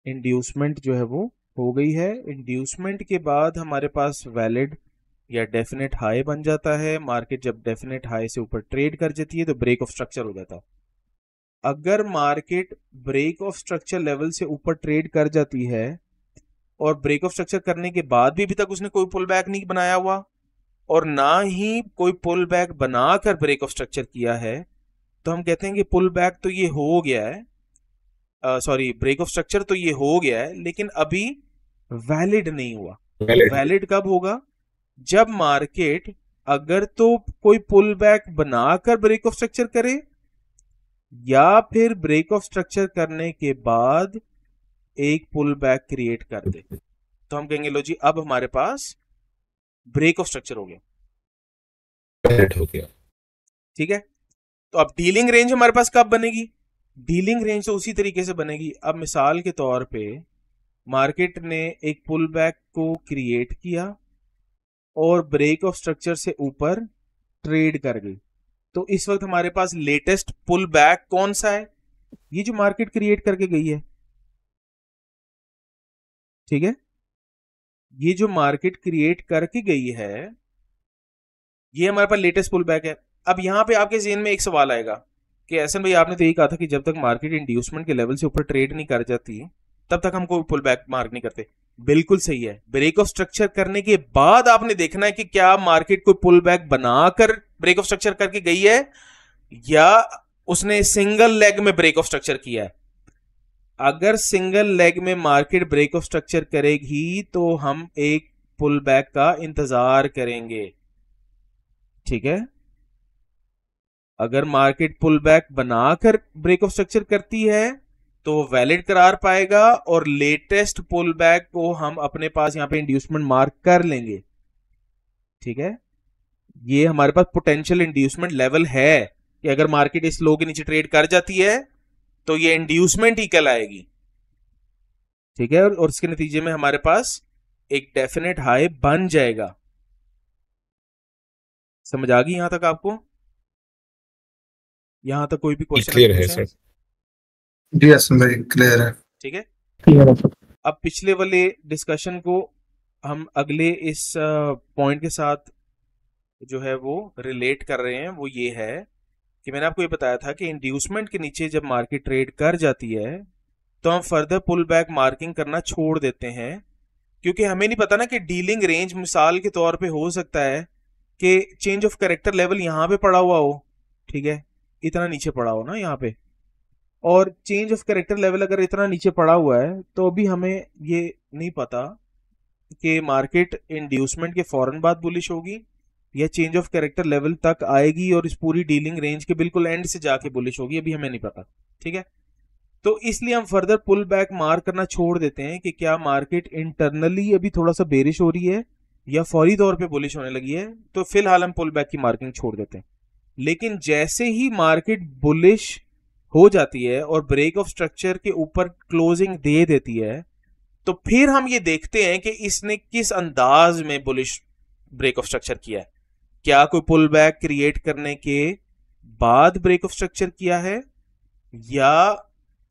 इंड्यूसमेंट जो है वो हो गई है। इंड्यूसमेंट के बाद हमारे पास वैलिड या डेफिनेट हाई बन जाता है। मार्केट जब डेफिनेट हाई से ऊपर ट्रेड कर जाती है तो ब्रेक ऑफ स्ट्रक्चर हो जाता है। अगर market break of structure level से ऊपर ट्रेड कर जाती है और ब्रेक ऑफ स्ट्रक्चर करने के बाद भी अभी तक उसने कोई पुल बैक नहीं बनाया हुआ और ना ही कोई पुल बैक बनाकर ब्रेक ऑफ स्ट्रक्चर किया है, तो हम कहते हैं कि पुल बैक तो ये हो गया है, सॉरी ब्रेक ऑफ स्ट्रक्चर तो ये हो गया है, लेकिन अभी वैलिड नहीं हुआ। वैलिड कब होगा? जब मार्केट अगर तो कोई पुल बैक बनाकर ब्रेक ऑफ स्ट्रक्चर करे या फिर ब्रेक ऑफ स्ट्रक्चर करने के बाद एक पुल बैक क्रिएट कर दे, तो हम कहेंगे लो जी अब हमारे पास ब्रेक ऑफ स्ट्रक्चर हो गया, हो गया, ठीक है। तो अब डीलिंग रेंज हमारे पास कब बनेगी? डीलिंग रेंज तो उसी तरीके से बनेगी। अब मिसाल के तौर पे मार्केट ने एक पुल बैक को क्रिएट किया और ब्रेक ऑफ स्ट्रक्चर से ऊपर ट्रेड कर गई, तो इस वक्त हमारे पास लेटेस्ट पुल बैक कौन सा है? ये जो मार्केट क्रिएट करके गई है, ठीक है, ये जो मार्केट क्रिएट करके गई है ये हमारे पास लेटेस्ट पुल बैक है। अब यहां पे आपके ज़हन में एक सवाल आएगा कि एहसन भाई आपने तो यही कहा था कि जब तक मार्केट इंड्यूसमेंट के लेवल से ऊपर ट्रेड नहीं कर जाती तब तक हम कोई पुल बैक मार्क नहीं करते। बिल्कुल सही है। ब्रेक ऑफ स्ट्रक्चर करने के बाद आपने देखना है कि क्या मार्केट कोई पुल बैक बनाकर ब्रेक ऑफ स्ट्रक्चर करके गई है या उसने सिंगल लेग में ब्रेक ऑफ स्ट्रक्चर किया है। अगर सिंगल लेग में मार्केट ब्रेक ऑफ स्ट्रक्चर करेगी तो हम एक पुल बैक का इंतजार करेंगे, ठीक है। अगर मार्केट पुल बैक बनाकर ब्रेक ऑफ स्ट्रक्चर करती है तो वैलिड करार पाएगा और लेटेस्ट पुल बैक को हम अपने पास यहां पे इंड्यूसमेंट मार्क कर लेंगे, ठीक है। ये हमारे पास पोटेंशियल इंड्यूसमेंट लेवल है कि अगर मार्केट इस लो के नीचे ट्रेड कर जाती है तो ये इंड्यूसमेंट ही कहलाएगी, ठीक है। और इसके नतीजे में हमारे पास एक डेफिनेट हाई बन जाएगा। समझ आ गई यहां तक आपको? यहां तक कोई भी क्वेश्चन? क्लियर है सर? यस भाई क्लियर है। ठीक है। क्लियर है सर। अब पिछले वाले डिस्कशन को हम अगले इस पॉइंट के साथ जो है वो रिलेट कर रहे हैं। वो ये है कि मैंने आपको ये बताया था कि इंड्यूसमेंट के नीचे जब मार्केट ट्रेड कर जाती है तो हम फर्दर पुल बैक मार्किंग करना छोड़ देते हैं, क्योंकि हमें नहीं पता ना कि डीलिंग रेंज मिसाल के तौर पे हो सकता है कि चेंज ऑफ कैरेक्टर लेवल यहाँ पे पड़ा हुआ हो, ठीक है, इतना नीचे पड़ा हो ना यहाँ पे, और चेंज ऑफ कैरेक्टर लेवल अगर इतना नीचे पड़ा हुआ है तो अभी हमें ये नहीं पता कि मार्केट इंड्यूसमेंट के फौरन बाद बुलिश होगी या चेंज ऑफ कैरेक्टर लेवल तक आएगी और इस पूरी डीलिंग रेंज के बिल्कुल एंड से जाके बुलिश होगी, अभी हमें नहीं पता, ठीक है। तो इसलिए हम फर्दर पुल बैक मार्क करना छोड़ देते हैं कि क्या मार्केट इंटरनली अभी थोड़ा सा बेरिश हो रही है या फौरी तौर पे बुलिश होने लगी है, तो फिलहाल हम पुल बैक की मार्किंग छोड़ देते हैं। लेकिन जैसे ही मार्केट बुलिश हो जाती है और ब्रेक ऑफ स्ट्रक्चर के ऊपर क्लोजिंग दे देती है तो फिर हम ये देखते हैं कि इसने किस अंदाज में बुलिश ब्रेक ऑफ स्ट्रक्चर किया है। क्या कोई पुल बैक क्रिएट करने के बाद ब्रेक ऑफ स्ट्रक्चर किया है या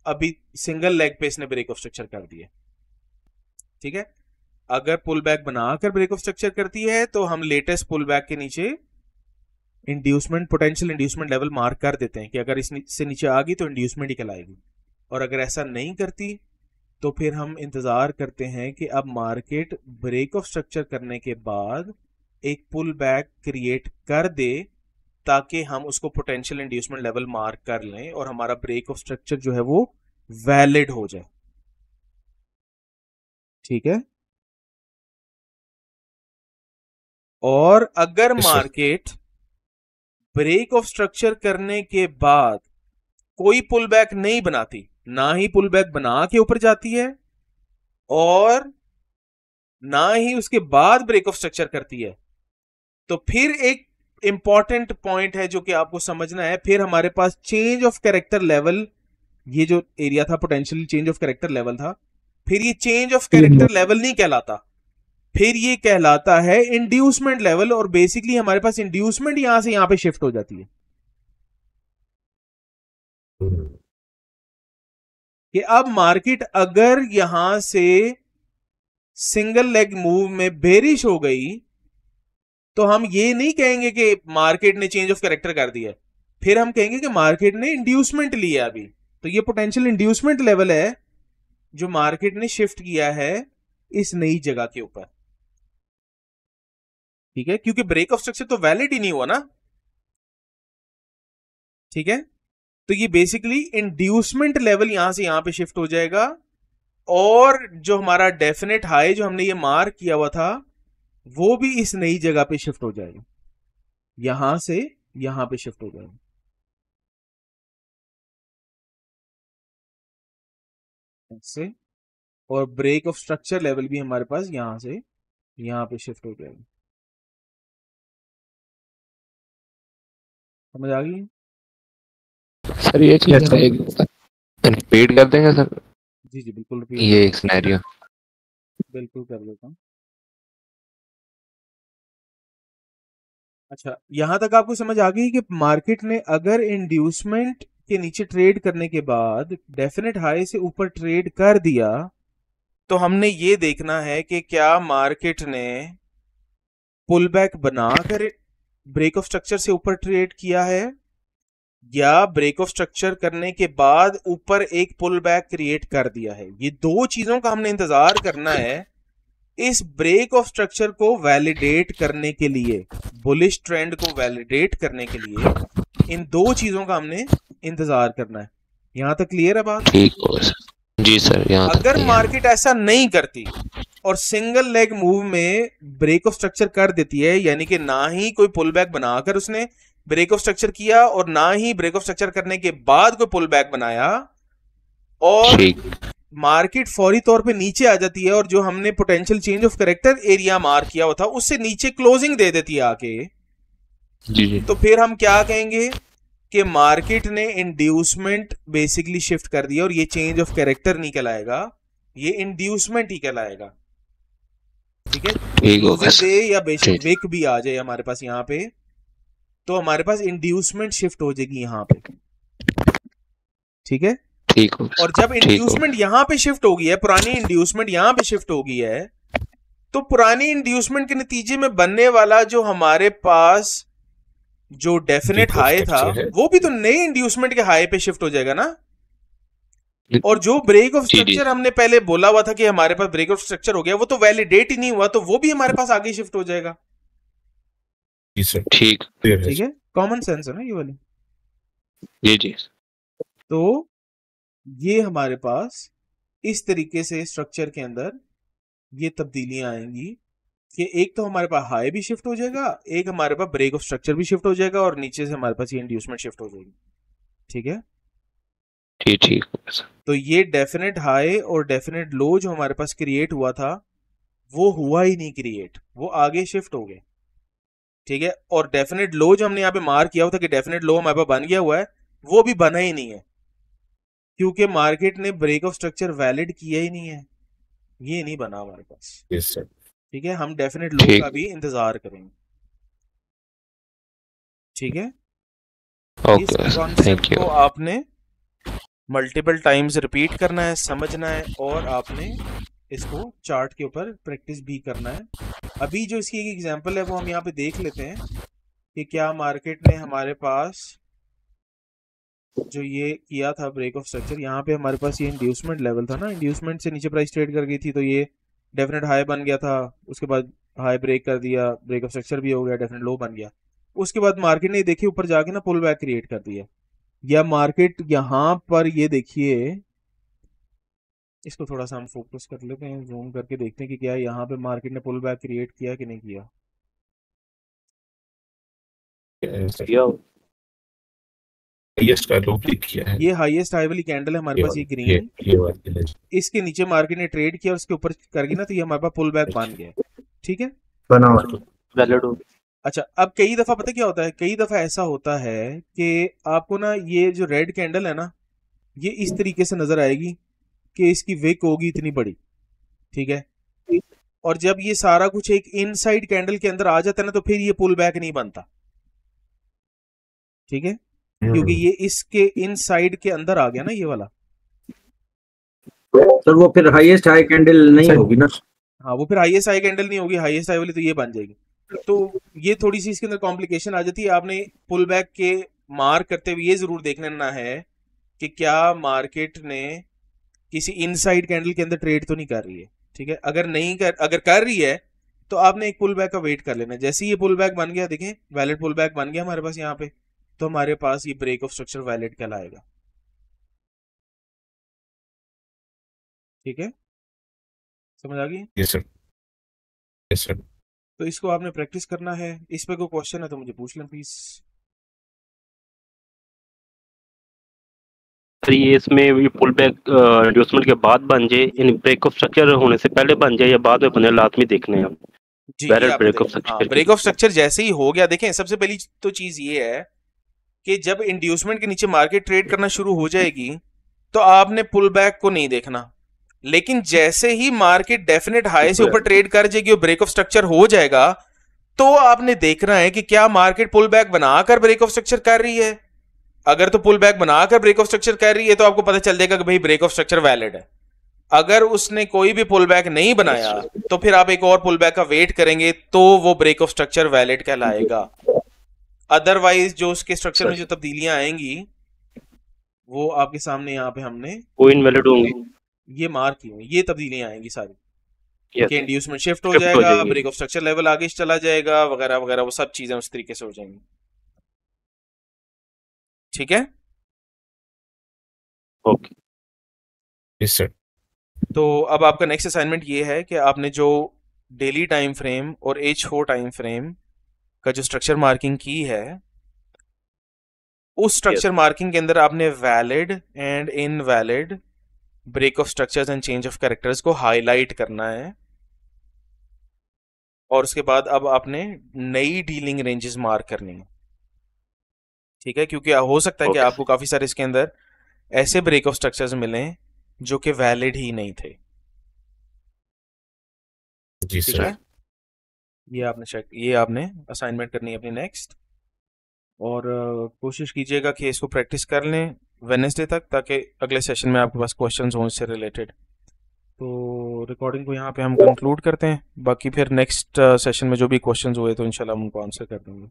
अभी सिंगल लेग पे इसने ब्रेक ऑफ स्ट्रक्चर कर दिया, ठीक है। अगर पुल बैक बनाकर ब्रेक ऑफ स्ट्रक्चर करती है तो हम लेटेस्ट पुल बैक के नीचे inducement potential inducement level mark कर देते हैं कि अगर इससे नीचे आ गई तो इंड्यूसमेंट ही कहलाएगी, और अगर ऐसा नहीं करती तो फिर हम इंतजार करते हैं कि अब मार्केट ब्रेक ऑफ स्ट्रक्चर करने के बाद एक पुल बैक क्रिएट कर दे ताकि हम उसको पोटेंशियल इंड्यूसमेंट लेवल मार्क कर लें और हमारा ब्रेक ऑफ स्ट्रक्चर जो है वो वैलिड हो जाए। ठीक है। और अगर Yes, sir. Market break of structure करने के बाद कोई पुल बैक नहीं बनाती, ना ही पुल बैक बना के ऊपर जाती है और ना ही उसके बाद ब्रेक ऑफ स्ट्रक्चर करती है, तो फिर एक इंपॉर्टेंट पॉइंट है जो कि आपको समझना है, फिर हमारे पास चेंज ऑफ कैरेक्टर लेवल, ये जो एरिया था potential change of character level था, फिर ये चेंज ऑफ कैरेक्टर लेवल नहीं कहलाता, फिर ये कहलाता है इंड्यूसमेंट लेवल। और बेसिकली हमारे पास इंड्यूसमेंट यहां से यहां पे शिफ्ट हो जाती है कि अब मार्केट अगर यहां से सिंगल लेग मूव में बेरिश हो गई तो हम ये नहीं कहेंगे कि मार्केट ने चेंज ऑफ कैरेक्टर कर दिया, फिर हम कहेंगे कि मार्केट ने इंड्यूसमेंट लिया अभी। तो ये पोटेंशियल इंड्यूसमेंट लेवल है जो मार्केट ने शिफ्ट किया है इस नई जगह के ऊपर। ठीक है, क्योंकि ब्रेक ऑफ स्ट्रक्चर तो वैलिड ही नहीं हुआ ना। ठीक है, तो ये बेसिकली इंड्यूसमेंट लेवल यहां से यहां पे शिफ्ट हो जाएगा और जो हमारा डेफिनेट हाई जो हमने ये मार्क किया हुआ था वो भी इस नई जगह पे शिफ्ट हो जाएगा, यहां से यहां पे शिफ्ट हो जाएगा। ऐसे, और ब्रेक ऑफ स्ट्रक्चर लेवल भी हमारे पास यहां से यहां पे शिफ्ट हो जाएगा। समझ आ गई? सर ये चीज एक रिपीट कर देंगे सर, जी जी बिल्कुल रिपीट, ये एक सिनेरियो। बिल्कुल कर देता हूँ। अच्छा, यहां तक आपको समझ आ गई कि मार्केट ने अगर इंड्यूसमेंट के नीचे ट्रेड करने के बाद डेफिनेट हाई से ऊपर ट्रेड कर दिया तो हमने ये देखना है कि क्या मार्केट ने पुल बैक बनाकर ब्रेक ऑफ स्ट्रक्चर से ऊपर ट्रेड किया है या ब्रेक ऑफ स्ट्रक्चर करने के बाद ऊपर एक पुल बैक क्रिएट कर दिया है। ये दो चीजों का हमने इंतजार करना है इस ब्रेक ऑफ स्ट्रक्चर को वैलिडेट करने के लिए, बुलिश ट्रेंड को वैलिडेट करने के लिए इन दो चीजों का हमने इंतजार करना है। यहां तक क्लियर है बात? ठीक हो जी सर। यहाँ अगर मार्केट ऐसा नहीं करती और सिंगल लेग मूव में ब्रेक ऑफ स्ट्रक्चर कर देती है, यानी कि ना ही कोई पुल बैक बनाकर उसने ब्रेक ऑफ स्ट्रक्चर किया और ना ही ब्रेक ऑफ स्ट्रक्चर करने के बाद कोई पुल बैक बनाया, और मार्केट फौरी तौर पे नीचे आ जाती है और जो हमने potential change of character area mark किया हुआ था उससे नीचे क्लोजिंग दे देती है आके, जी। तो फिर हम क्या कहेंगे कि मार्केट ने इंड्यूसमेंट बेसिकली शिफ्ट कर दिया और ये चेंज ऑफ कैरेक्टर नहीं कहलाएगा, ये इंड्यूसमेंट ही कहलाएगा। ठीक है, क्लोजिंग दे या बेशक विक भी आ जाए हमारे पास यहाँ पे, तो हमारे पास इंड्यूसमेंट शिफ्ट हो जाएगी यहाँ पे। ठीक है, ठीक हो। और जब इंड्यूसमेंट यहां पे शिफ्ट हो गई है, पुरानी इंड्यूसमेंट यहां पे शिफ्ट हो गई है, तो पुरानी इंड्यूसमेंट के नतीजे में बनने वाला जो हमारे पास जो डेफिनेट हाई था वो भी तो नए इंड्यूसमेंट के हाई पे शिफ्ट हो जाएगा ना। और जो ब्रेक ऑफ स्ट्रक्चर हमने पहले बोला हुआ था कि हमारे पास ब्रेक ऑफ स्ट्रक्चर हो गया, वो तो वैलिडेट ही नहीं हुआ, तो वो भी हमारे पास आगे शिफ्ट हो जाएगा। ठीक है, कॉमन सेंस है ना ये वाली। जी। तो ये हमारे पास इस तरीके से स्ट्रक्चर के अंदर ये तब्दीलियां आएंगी कि एक तो हमारे पास हाई भी शिफ्ट हो जाएगा, एक हमारे पास ब्रेक ऑफ स्ट्रक्चर भी शिफ्ट हो जाएगा और नीचे से हमारे पास ये इंड्यूसमेंट शिफ्ट हो जाएगी। ठीक है, ठीक। तो ये डेफिनेट हाई और डेफिनेट लो जो हमारे पास क्रिएट हुआ था वो हुआ ही नहीं क्रिएट, वो आगे शिफ्ट हो गए। ठीक है, और डेफिनेट लो जो हमने यहाँ पे मार्क किया हुआ था कि डेफिनेट लो हमारे पास बन गया हुआ है, वो भी बना ही नहीं है क्योंकि मार्केट ने ब्रेक ऑफ स्ट्रक्चर वैलिड किया ही नहीं है, ये नहीं बना हमारे पास। Yes sir. ठीक है, हम डेफिनेट लो का भी इंतजार करेंगे। ठीक है, इस कॉन्सेप्ट को आपने मल्टीपल टाइम्स रिपीट करना है, समझना है और आपने इसको चार्ट के ऊपर प्रैक्टिस भी करना है। अभी जो इसकी एक एग्जांपल है वो हम यहाँ पे देख लेते हैं कि क्या मार्केट ने हमारे पास जो ये किया था ब्रेक ऑफ स्ट्रक्चर, यहाँ पे हमारे पास ये इंड्यूसमेंट लेवल था ना, इंड्यूसमेंट से नीचे प्राइस ट्रेड कर गई थी तो ये डेफिनेट हाई बन गया था, उसके बाद हाई ब्रेक कर दिया, ब्रेक ऑफ स्ट्रक्चर भी हो गया, डेफिनेट लो बन गया। उसके बाद मार्केट ने देखिए ऊपर जाके ना पुल बैक क्रिएट कर दिया, या मार्केट यहाँ पर ये देखिए, इसको थोड़ा सा हम फोकस कर लेते हैं, जूम करके देखते हैं कि क्या यहाँ पे मार्केट ने पुल बैक क्रिएट किया कि नहीं किया। हाईएस्ट लो ब्रेक किया है। ये हाईएस्ट हाई वाली कैंडल है हमारे पास, ये ग्रीन, ये वाली इसके नीचे मार्केट ने ट्रेड किया और उसके ऊपर कर गई ना, तो ये हमारे पास पुल बैक बन गया। ठीक है, बना हुआ वैलिड हो। अच्छा अब कई दफा पता क्या होता है, कई दफा ऐसा होता है कि आपको ना ये जो रेड कैंडल है ना, ये इस तरीके से नजर आएगी कि इसकी विक होगी इतनी बड़ी, ठीक है, और जब ये सारा कुछ एक इनसाइड कैंडल के अंदर आ जाता है ना, तो फिर ये पुल बैक नहीं बनता। ठीक है, क्योंकि ये इसके इनसाइड के अंदर आ गया ना ये वाला, सर वो फिर हाईएस्ट हाई कैंडल नहीं होगी ना। हाँ वो फिर हाईएस्ट हाई कैंडल नहीं होगी, हाईएस्ट हाई वाली तो ये बन जाएगी। तो ये थोड़ी सी इसके अंदर कॉम्प्लिकेशन आ जाती है। आपने पुल बैक के मार्क करते हुए ये जरूर देख लेना है कि क्या मार्केट ने किसी इनसाइड कैंडल के अंदर ट्रेड तो नहीं कर रही है। ठीक है, अगर कर रही है तो आपने एक पुल बैक का वेट कर लेना। जैसे ये पुल बैक बन गया, देखें वैलिड पुल बैक बन गया हमारे पास यहाँ पे, तो हमारे पास ये ब्रेक ऑफ स्ट्रक्चर वैलिड कहलाएगा। ठीक है, समझ आ गई? Yes sir, yes sir. तो इसको आपने प्रैक्टिस करना है। इस पे कोई क्वेश्चन है तो मुझे पूछ लें प्लीज। सर ये इसमें ये पुल बैक रिड्यूसमेंट के बाद बन जाए, यानी ब्रेक ऑफ स्ट्रक्चर होने से पहले बन जाए या बाद में बने, लाजमी देखने हैं जी, valid break of structure. Break of structure जैसे ही हो गया, देखें सबसे पहली तो चीज ये है कि जब इंड्यूसमेंट के नीचे मार्केट ट्रेड करना शुरू हो जाएगी तो आपने पुल बैक को नहीं देखना, लेकिन जैसे ही मार्केट डेफिनेट हाई से ऊपर ट्रेड कर जाएगी और ब्रेक ऑफ स्ट्रक्चर हो जाएगा, तो आपने देखना है कि क्या मार्केट पुल बैक बनाकर ब्रेक ऑफ स्ट्रक्चर कर रही है। अगर तो पुल बैक बनाकर ब्रेक ऑफ स्ट्रक्चर कर रही है तो आपको पता चल जाएगा कि भाई ब्रेक ऑफ स्ट्रक्चर वैलिड है। अगर उसने कोई भी पुल बैक नहीं बनाया तो फिर आप एक और पुल बैक का वेट करेंगे, तो वो ब्रेक ऑफ स्ट्रक्चर वैलिड कहलाएगा। अदरवाइज जो उसके स्ट्रक्चर में जो तब्दीलियां आएंगी वो आपके सामने यहाँ पे हमने वो इनवैलिड होंगी, ये मार्क की हुई, ये तब्दीलियां आएंगी सारी Yes. कि इंड्यूसमेंट शिफ्ट हो Shift हो जाएगा, जाएगी। ब्रेक ऑफ स्ट्रक्चर लेवल आगे चला जाएगा, वगैरह वगैरह, वो सब चीजें उस तरीके से हो जाएंगी। ठीक है, ओके। Yes sir. तो अब आपका नेक्स्ट असाइनमेंट ये है कि आपने जो डेली टाइम फ्रेम और H4 टाइम फ्रेम का जो स्ट्रक्चर मार्किंग की है, उस स्ट्रक्चर मार्किंग के अंदर आपने valid and invalid break of structures and change of characters को हाईलाइट करना है। और उसके बाद अब आपने नई डीलिंग रेंजेस मार्क करनी है। ठीक है, क्योंकि हो सकता है कि आपको काफी सारे इसके अंदर ऐसे ब्रेक ऑफ स्ट्रक्चर्स मिलें जो कि वैलिड ही नहीं थे। जी ठीक सर। है, ये आपने असाइनमेंट करनी है अपनी नेक्स्ट, और कोशिश कीजिएगा कि इसको प्रैक्टिस कर लें वेडनेसडे तक, ताकि अगले सेशन में आपके पास क्वेश्चंस हों इससे रिलेटेड। तो रिकॉर्डिंग को यहाँ पे हम कंक्लूड करते हैं, बाकी फिर नेक्स्ट सेशन में जो भी क्वेश्चंस हुए तो इंशाल्लाह हम उनको आंसर कर देंगे।